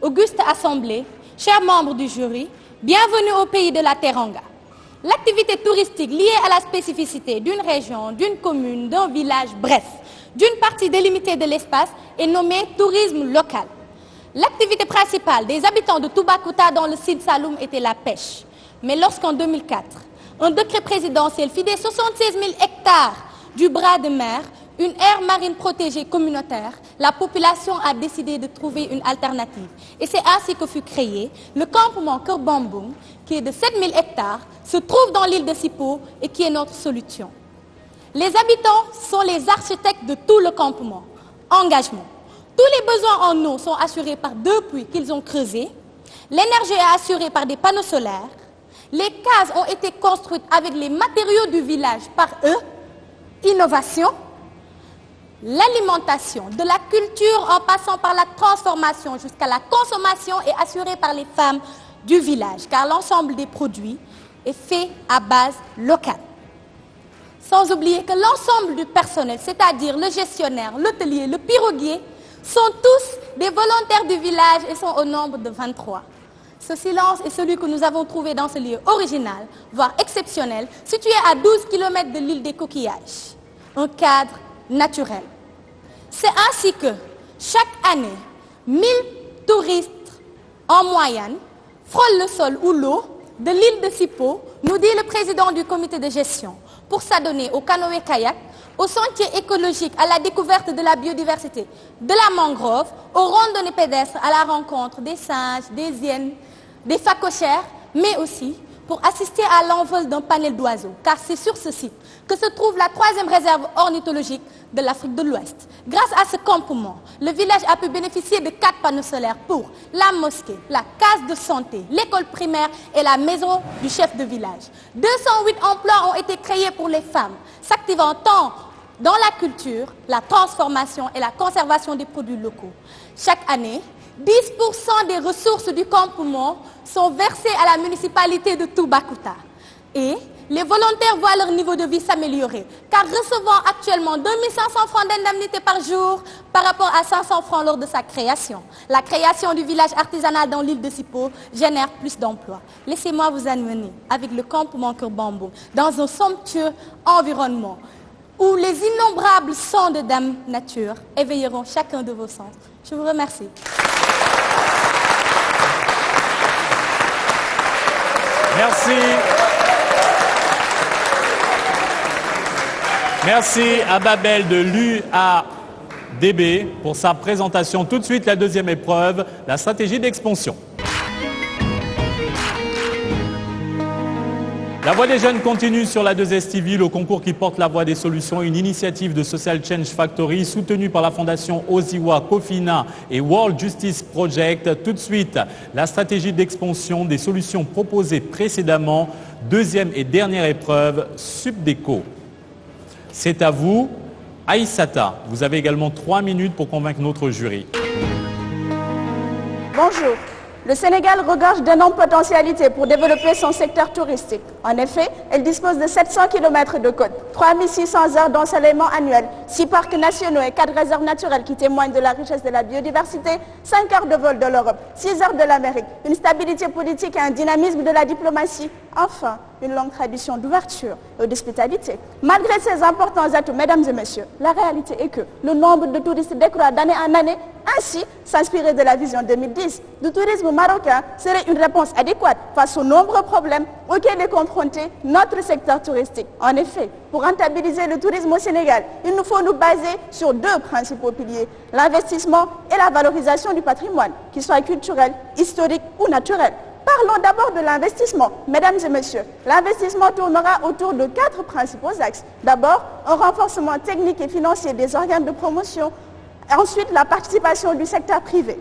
Auguste Assemblée, chers membres du jury, bienvenue au pays de la Teranga. L'activité touristique liée à la spécificité d'une région, d'une commune, d'un village, bref, d'une partie délimitée de l'espace est nommée tourisme local. L'activité principale des habitants de Toubacouta dans le Sine Saloum était la pêche. Mais lorsqu'en 2004, un décret présidentiel fit des 76 000 hectares du bras de mer une aire marine protégée communautaire, la population a décidé de trouver une alternative. Et c'est ainsi que fut créé le campement Keur Bamboum, qui est de 7 000 hectares, se trouve dans l'île de Sipo et qui est notre solution. Les habitants sont les architectes de tout le campement. Engagement. Tous les besoins en eau sont assurés par 2 puits qu'ils ont creusés. L'énergie est assurée par des panneaux solaires. Les cases ont été construites avec les matériaux du village par eux. Innovation. L'alimentation, de la culture en passant par la transformation jusqu'à la consommation est assurée par les femmes du village, car l'ensemble des produits est fait à base locale. Sans oublier que l'ensemble du personnel, c'est-à-dire le gestionnaire, l'hôtelier, le piroguier, sont tous des volontaires du village et sont au nombre de 23. Ce silence est celui que nous avons trouvé dans ce lieu original, voire exceptionnel, situé à 12 km de l'île des Coquillages. Un cadre naturel. C'est ainsi que, chaque année, 1000 touristes en moyenne frôlent le sol ou l'eau de l'île de Sipo, nous dit le président du comité de gestion, pour s'adonner au canoë-kayak, aux sentiers écologiques, à la découverte de la biodiversité, de la mangrove, aux randonnées pédestres, à la rencontre des singes, des hyènes, des phacochères, mais aussi pour assister à l'envol d'un panel d'oiseaux, car c'est sur ce site que se trouve la 3e réserve ornithologique de l'Afrique de l'Ouest. Grâce à ce campement, le village a pu bénéficier de 4 panneaux solaires pour la mosquée, la case de santé, l'école primaire et la maison du chef de village. 208 emplois ont été créés pour les femmes, s'activant tant dans la culture, la transformation et la conservation des produits locaux. Chaque année, 10% des ressources du campement sont versées à la municipalité de Toubacouta. Et les volontaires voient leur niveau de vie s'améliorer, car recevant actuellement 2500 francs d'indemnité par jour par rapport à 500 francs lors de sa création. La création du village artisanal dans l'île de Sipo génère plus d'emplois. Laissez-moi vous amener avec le campement Keur Bamboum dans un somptueux environnement où les innombrables sons de Dame Nature éveilleront chacun de vos sens. Je vous remercie. Merci. Merci à Babel de l'UADB pour sa présentation. Tout de suite, la deuxième épreuve, la stratégie d'expansion. La Voix des jeunes continue sur la 2S TV, le concours qui porte la voix des solutions, une initiative de Social Change Factory soutenue par la fondation Oziwa, Cofina et World Justice Project. Tout de suite, la stratégie d'expansion des solutions proposées précédemment. Deuxième et dernière épreuve, Subdeco. C'est à vous. Aïssata, vous avez également 3 minutes pour convaincre notre jury. Bonjour. Le Sénégal regorge d'énormes potentialités pour développer son secteur touristique. En effet, elle dispose de 700 km de côte, 3600 heures d'ensoleillement annuel, 6 parcs nationaux et 4 réserves naturelles qui témoignent de la richesse de la biodiversité, 5 heures de vol de l'Europe, 6 heures de l'Amérique, une stabilité politique et un dynamisme de la diplomatie. Enfin, une longue tradition d'ouverture et d'hospitalité. Malgré ces importants atouts, mesdames et messieurs, la réalité est que le nombre de touristes décroît d'année en année. Ainsi, s'inspirer de la vision 2010 du tourisme marocain serait une réponse adéquate face aux nombreux problèmes auxquels est confronté notre secteur touristique. En effet, pour rentabiliser le tourisme au Sénégal, il nous faut nous baser sur 2 principaux piliers, l'investissement et la valorisation du patrimoine, qu'il soit culturel, historique ou naturel. Parlons d'abord de l'investissement. Mesdames et messieurs, l'investissement tournera autour de 4 principaux axes. D'abord, un renforcement technique et financier des organes de promotion. Ensuite, la participation du secteur privé.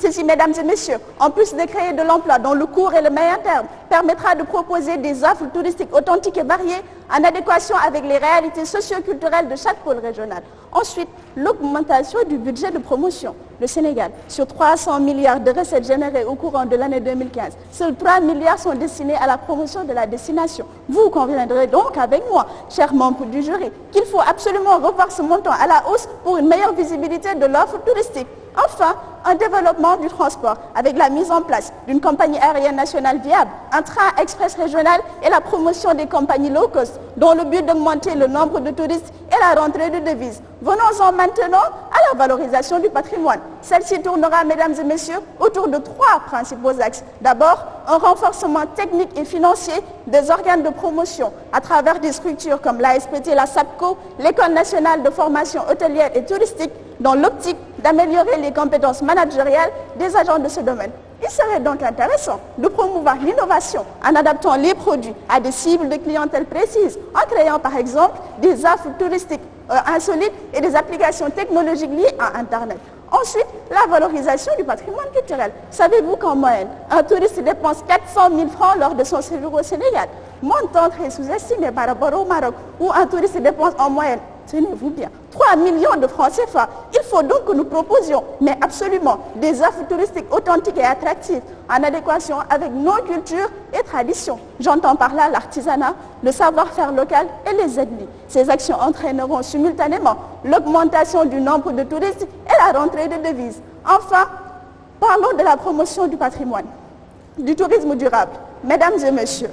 Ceci, mesdames et messieurs, en plus de créer de l'emploi dans le court et le moyen terme, permettra de proposer des offres touristiques authentiques et variées en adéquation avec les réalités socio-culturelles de chaque pôle régional. Ensuite, l'augmentation du budget de promotion. Le Sénégal, sur 300 milliards de recettes générées au courant de l'année 2015, seuls 3 milliards sont destinés à la promotion de la destination. Vous conviendrez donc avec moi, chers membres du jury, qu'il faut absolument revoir ce montant à la hausse pour une meilleure visibilité de l'offre touristique. Enfin, un développement du transport avec la mise en place d'une compagnie aérienne nationale viable, un train express régional et la promotion des compagnies low cost, dont le but d'augmenter le nombre de touristes et la rentrée de devises. Venons-en maintenant à la valorisation du patrimoine. Celle-ci tournera, mesdames et messieurs, autour de 3 principaux axes. D'abord, un renforcement technique et financier des organes de promotion à travers des structures comme l'ASPT, la SAPCO, l'École nationale de formation hôtelière et touristique, dans l'optique d'améliorer les compétences managériales des agents de ce domaine. Il serait donc intéressant de promouvoir l'innovation en adaptant les produits à des cibles de clientèle précises, en créant par exemple des offres touristiques insolites et des applications technologiques liées à Internet. Ensuite, la valorisation du patrimoine culturel. Savez-vous qu'en moyenne, un touriste dépense 400 000 francs lors de son séjour au Sénégal? Montant très sous-estimé par rapport au Maroc, où un touriste dépense en moyenne, tenez-vous bien, 3 millions de francs CFA. Il faut donc que nous proposions, mais absolument, des offres touristiques authentiques et attractives, en adéquation avec nos cultures et traditions. J'entends par là l'artisanat, le savoir-faire local et les ethnies. Ces actions entraîneront simultanément l'augmentation du nombre de touristes et la rentrée de devises. Enfin, parlons de la promotion du patrimoine, du tourisme durable. Mesdames et messieurs,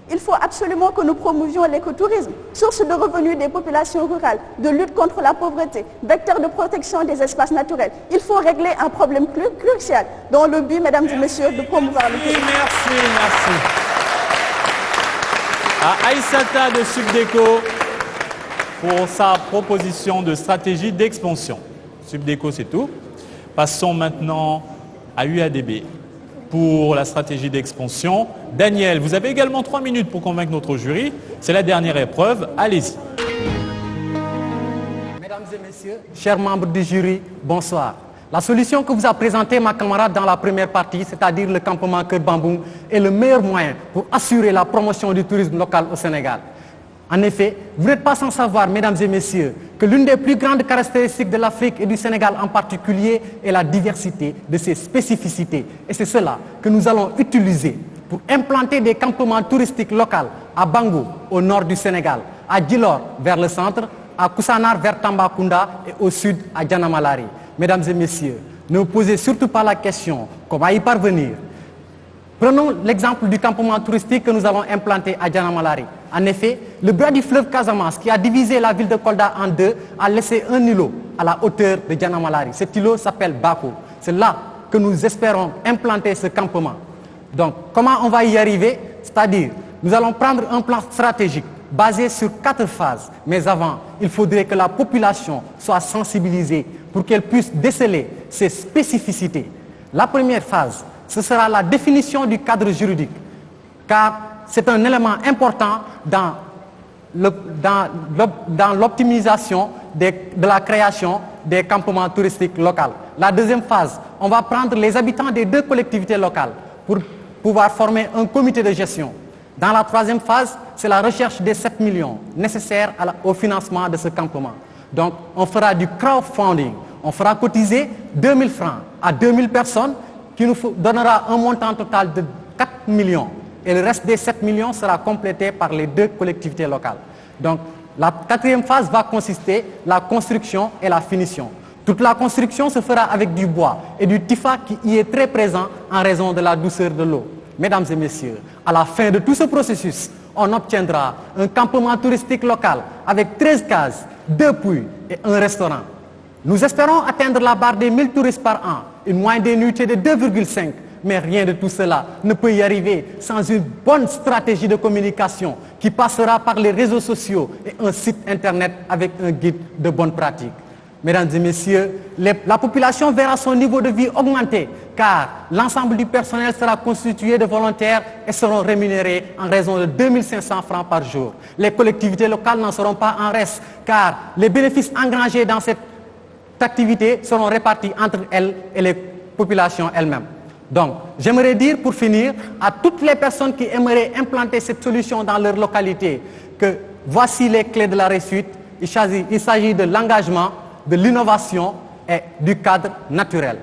il faut absolument que nous promouvions l'écotourisme, source de revenus des populations rurales, de lutte contre la pauvreté, vecteur de protection des espaces naturels. Il faut régler un problème crucial, dont le but, mesdames et messieurs, de promouvoir le tourisme. Merci. À Aïssata de Subdeco pour sa proposition de stratégie d'expansion. Subdeco, c'est tout. Passons maintenant à UADB. Pour la stratégie d'expansion. Daniel, vous avez également 3 minutes pour convaincre notre jury. C'est la dernière épreuve. Allez-y. Mesdames et messieurs, chers membres du jury, bonsoir. La solution que vous a présentée ma camarade dans la première partie, c'est-à-dire le campement Keur Bamboum, est le meilleur moyen pour assurer la promotion du tourisme local au Sénégal. En effet, vous n'êtes pas sans savoir, mesdames et messieurs, que l'une des plus grandes caractéristiques de l'Afrique et du Sénégal en particulier est la diversité de ses spécificités. Et c'est cela que nous allons utiliser pour implanter des campements touristiques locaux à Bango, au nord du Sénégal, à Djilor, vers le centre, à Koussanar, vers Tambacounda et au sud, à Djanamalari. Mesdames et messieurs, ne vous posez surtout pas la question comment y parvenir. Prenons l'exemple du campement touristique que nous allons implanter à Djanamalari. En effet, le bras du fleuve Casamance qui a divisé la ville de Kolda en deux a laissé un îlot à la hauteur de Djanamalari. Cet îlot s'appelle Bako. C'est là que nous espérons implanter ce campement. Donc, comment on va y arriver? C'est-à-dire, nous allons prendre un plan stratégique basé sur 4 phases. Mais avant, il faudrait que la population soit sensibilisée pour qu'elle puisse déceler ses spécificités. La première phase, ce sera la définition du cadre juridique, car c'est un élément important dans l'optimisation de la création des campements touristiques locaux. La deuxième phase, on va prendre les habitants des 2 collectivités locales pour pouvoir former un comité de gestion. Dans la troisième phase, c'est la recherche des 7 millions nécessaires au financement de ce campement. Donc, on fera du crowdfunding. On fera cotiser 2000 francs à 2000 personnes qui nous donnera un montant total de 4 millions. Et le reste des 7 millions sera complété par les 2 collectivités locales. Donc, la 4e phase va consister la construction et la finition. Toute la construction se fera avec du bois et du tifa qui y est très présent en raison de la douceur de l'eau. Mesdames et messieurs, à la fin de tout ce processus, on obtiendra un campement touristique local avec 13 cases, 2 puits et un restaurant. Nous espérons atteindre la barre des 1000 touristes par an, une moyenne des nuitées de 2,5. Mais rien de tout cela ne peut y arriver sans une bonne stratégie de communication qui passera par les réseaux sociaux et un site internet avec un guide de bonne pratique. Mesdames et messieurs, la population verra son niveau de vie augmenter car l'ensemble du personnel sera constitué de volontaires et seront rémunérés en raison de 2500 francs par jour. Les collectivités locales n'en seront pas en reste car les bénéfices engrangés dans cette activité seront répartis entre elles et les populations elles-mêmes. Donc, j'aimerais dire pour finir à toutes les personnes qui aimeraient implanter cette solution dans leur localité que voici les clés de la réussite. Il s'agit de l'engagement, de l'innovation et du cadre naturel.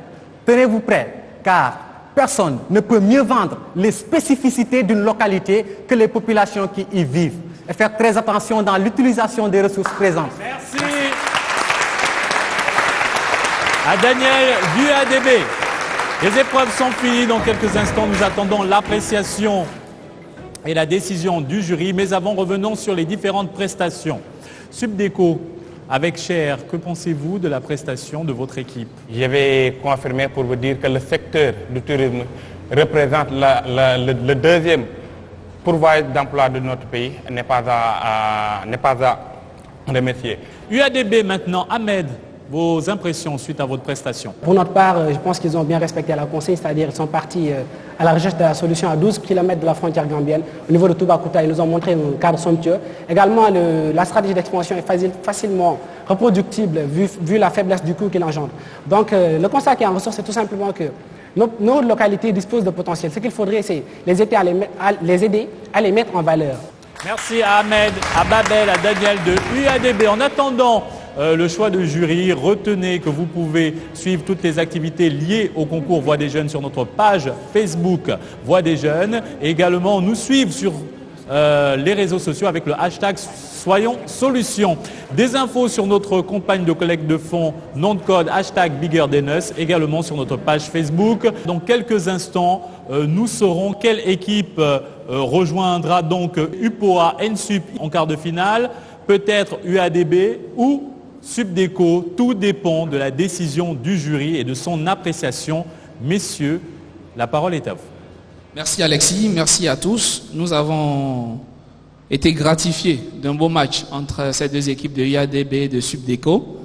Tenez-vous prêts, car personne ne peut mieux vendre les spécificités d'une localité que les populations qui y vivent. Et faire très attention dans l'utilisation des ressources présentes. Merci à Daniel du UADB. Les épreuves sont finies. Dans quelques instants, nous attendons l'appréciation et la décision du jury. Mais avant, revenons sur les différentes prestations. Subdeco, avec Cher, que pensez-vous de la prestation de votre équipe? Je vais confirmer pour vous dire que le secteur du tourisme représente le deuxième pourvoyeur d'emploi de notre pays, n'est pas à remercier. UADB maintenant, Ahmed, vos impressions suite à votre prestation? Pour notre part, je pense qu'ils ont bien respecté la consigne, c'est-à-dire qu'ils sont partis à la recherche de la solution à 12 km de la frontière gambienne. Au niveau de Toubacouta, ils nous ont montré un cadre somptueux. Également, la stratégie d'expansion est facilement reproductible vu la faiblesse du coût qu'il engendre. Donc, le constat qui en ressort, c'est tout simplement que nos localités disposent de potentiel. Ce qu'il faudrait, c'est les aider à les mettre en valeur. Merci à Ahmed, à Babel, à Daniel de UADB. En attendant le choix de jury, retenez que vous pouvez suivre toutes les activités liées au concours Voix des Jeunes sur notre page Facebook Voix des Jeunes et également nous suivre sur les réseaux sociaux avec le hashtag Soyons Solutions. Des infos sur notre campagne de collecte de fonds, nom de code hashtag Bigger Than Us, également sur notre page Facebook. Dans quelques instants, nous saurons quelle équipe rejoindra donc UPOA NSUP en quart de finale, peut-être UADB ou Subdeco. Tout dépend de la décision du jury et de son appréciation. Messieurs, la parole est à vous. Merci Alexis, merci à tous. Nous avons été gratifiés d'un beau match entre ces deux équipes de UADB et de Subdeco.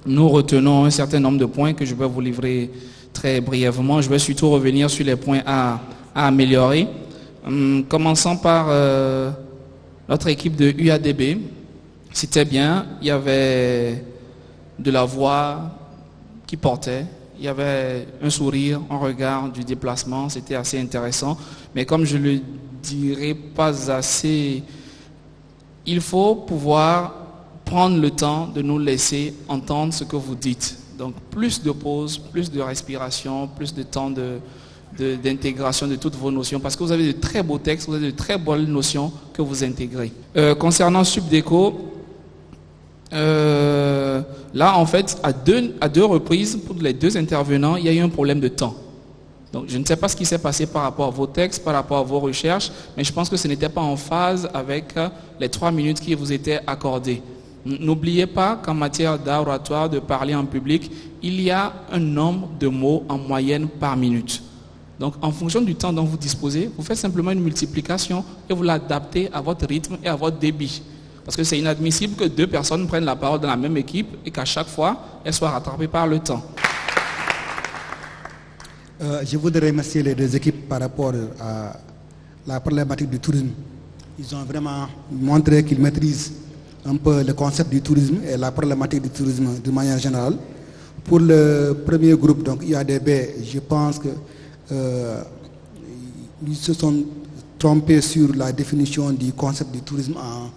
Nous retenons un certain nombre de points que je vais vous livrer très brièvement. Je vais surtout revenir sur les points à améliorer. Commençons par notre équipe de UADB. C'était bien, il y avait de la voix qui portait. Il y avait un sourire, un regard du déplacement, c'était assez intéressant. Mais comme je le dirais pas assez, il faut pouvoir prendre le temps de nous laisser entendre ce que vous dites. Donc plus de pauses, plus de respiration, plus de temps d'intégration de toutes vos notions, parce que vous avez de très beaux textes, vous avez de très bonnes notions que vous intégrez. Concernant Subdeco, là, en fait, à deux reprises, pour les deux intervenants, il y a eu un problème de temps. Donc, je ne sais pas ce qui s'est passé par rapport à vos textes, par rapport à vos recherches, mais je pense que ce n'était pas en phase avec les 3 minutes qui vous étaient accordées. N'oubliez pas qu'en matière d'art oratoire, de parler en public, il y a un nombre de mots en moyenne par minute. Donc, en fonction du temps dont vous disposez, vous faites simplement une multiplication et vous l'adaptez à votre rythme et à votre débit. Parce que c'est inadmissible que 2 personnes prennent la parole dans la même équipe et qu'à chaque fois, elles soient rattrapées par le temps. Je voudrais remercier les deux équipes par rapport à la problématique du tourisme. Ils ont vraiment montré qu'ils maîtrisent un peu le concept du tourisme et la problématique du tourisme de manière générale. Pour le premier groupe, donc UADB, je pense que ils se sont trompés sur la définition du concept du tourisme en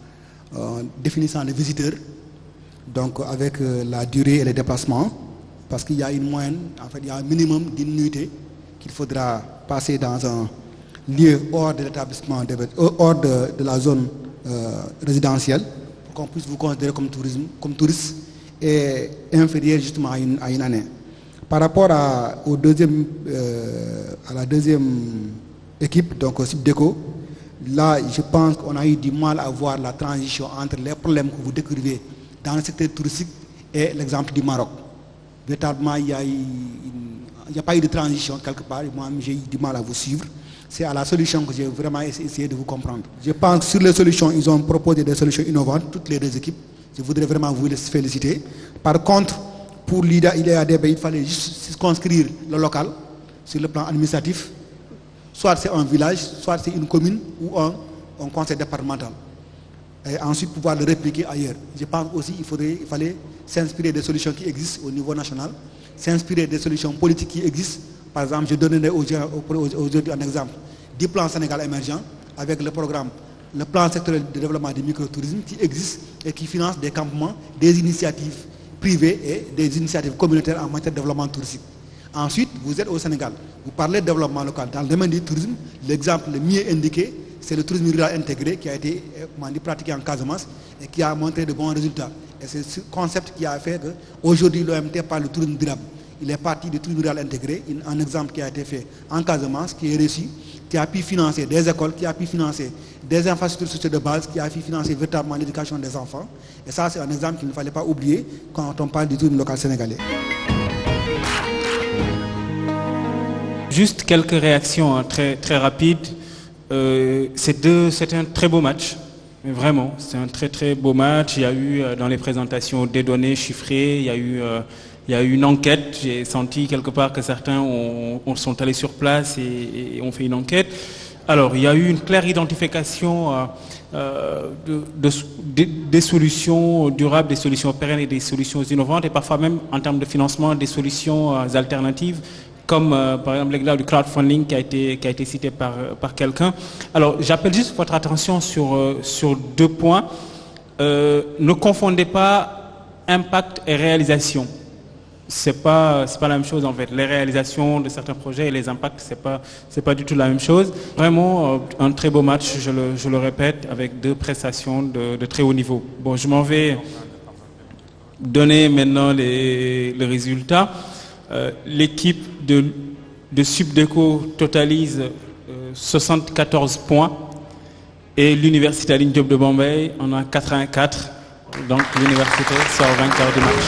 définissant les visiteurs, donc avec la durée et les déplacements, parce qu'il y a une moyenne, en fait il y a un minimum d'une nuitée qu'il faudra passer dans un lieu hors de l'établissement, hors de la zone résidentielle, pour qu'on puisse vous considérer comme touriste, et inférieur justement à une année. Par rapport à la deuxième équipe, donc au Subdeco, là, je pense qu'on a eu du mal à voir la transition entre les problèmes que vous décrivez dans le secteur touristique et l'exemple du Maroc. Véritablement, il n'y a pas eu de transition quelque part, et moi j'ai eu du mal à vous suivre. C'est à la solution que j'ai vraiment essayé de vous comprendre. Je pense que sur les solutions, ils ont proposé des solutions innovantes, toutes les deux équipes. Je voudrais vraiment vous les féliciter. Par contre, pour l'UADB, il fallait juste circonscrire le local sur le plan administratif. Soit c'est un village, soit c'est une commune ou un conseil départemental. Et ensuite pouvoir le répliquer ailleurs. Je pense aussi qu'il fallait s'inspirer des solutions qui existent au niveau national, s'inspirer des solutions politiques qui existent. Par exemple, je donnerai aujourd'hui un exemple du plan Sénégal émergent avec le programme le plan sectoriel de développement du microtourisme qui existe et qui finance des campements, des initiatives privées et des initiatives communautaires en matière de développement touristique. Ensuite, vous êtes au Sénégal, vous parlez de développement local. Dans le domaine du tourisme, l'exemple le mieux indiqué, c'est le tourisme rural intégré qui a été pratiqué en Casamance et qui a montré de bons résultats. Et c'est ce concept qui a fait qu'aujourd'hui l'OMT parle de tourisme durable. Il est parti du tourisme rural intégré, un exemple qui a été fait en Casamance, qui est réussi, qui a pu financer des écoles, qui a pu financer des infrastructures sociales de base, qui a pu financer véritablement l'éducation des enfants. Et ça, c'est un exemple qu'il ne fallait pas oublier quand on parle du tourisme local sénégalais. Juste quelques réactions très, très rapides. C'était un très beau match. Mais vraiment, c'est un très très beau match. Il y a eu dans les présentations des données chiffrées, il y a eu une enquête. J'ai senti quelque part que certains sont allés sur place et ont fait une enquête. Alors, il y a eu une claire identification des solutions durables, des solutions pérennes et des solutions innovantes, et parfois même en termes de financement, des solutions alternatives, comme par exemple l'exemple du crowdfunding qui a été cité par quelqu'un. Alors, j'appelle juste votre attention sur deux points. Ne confondez pas impact et réalisation. C'est pas la même chose en fait. Les réalisations de certains projets et les impacts, c'est pas du tout la même chose. Vraiment un très beau match, je le répète, avec deux prestations de très haut niveau. Bon, je m'en vais donner maintenant les résultats. L'équipe de Subdeco totalise 74 points et l'université Alioune Diop de Bombay en a 84. Donc l'université sort vainqueur du match.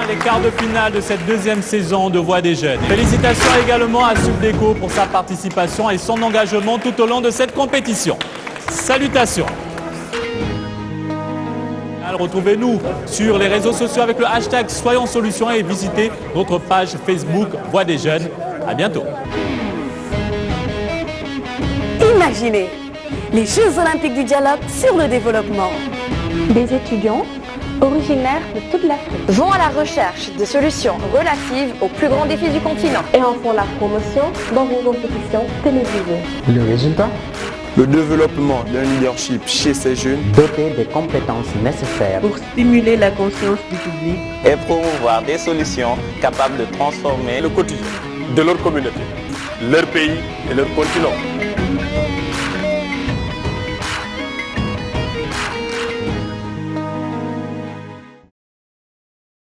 Les quarts de finale de cette deuxième saison de Voix des Jeunes. Félicitations également à Subdeco pour sa participation et son engagement tout au long de cette compétition. Salutations. Retrouvez-nous sur les réseaux sociaux avec le hashtag Soyons Solutions et visitez notre page Facebook Voix des Jeunes. À bientôt. Imaginez les Jeux Olympiques du dialogue sur le développement. Des étudiants originaires de toute l'Afrique vont à la recherche de solutions relatives aux plus grands défis du continent et en font la promotion dans une compétition télévisée. Le résultat ? Le développement d'un leadership chez ces jeunes, dotés des compétences nécessaires pour stimuler la conscience du public et promouvoir des solutions capables de transformer le quotidien de leur communauté, leur pays et leur continent.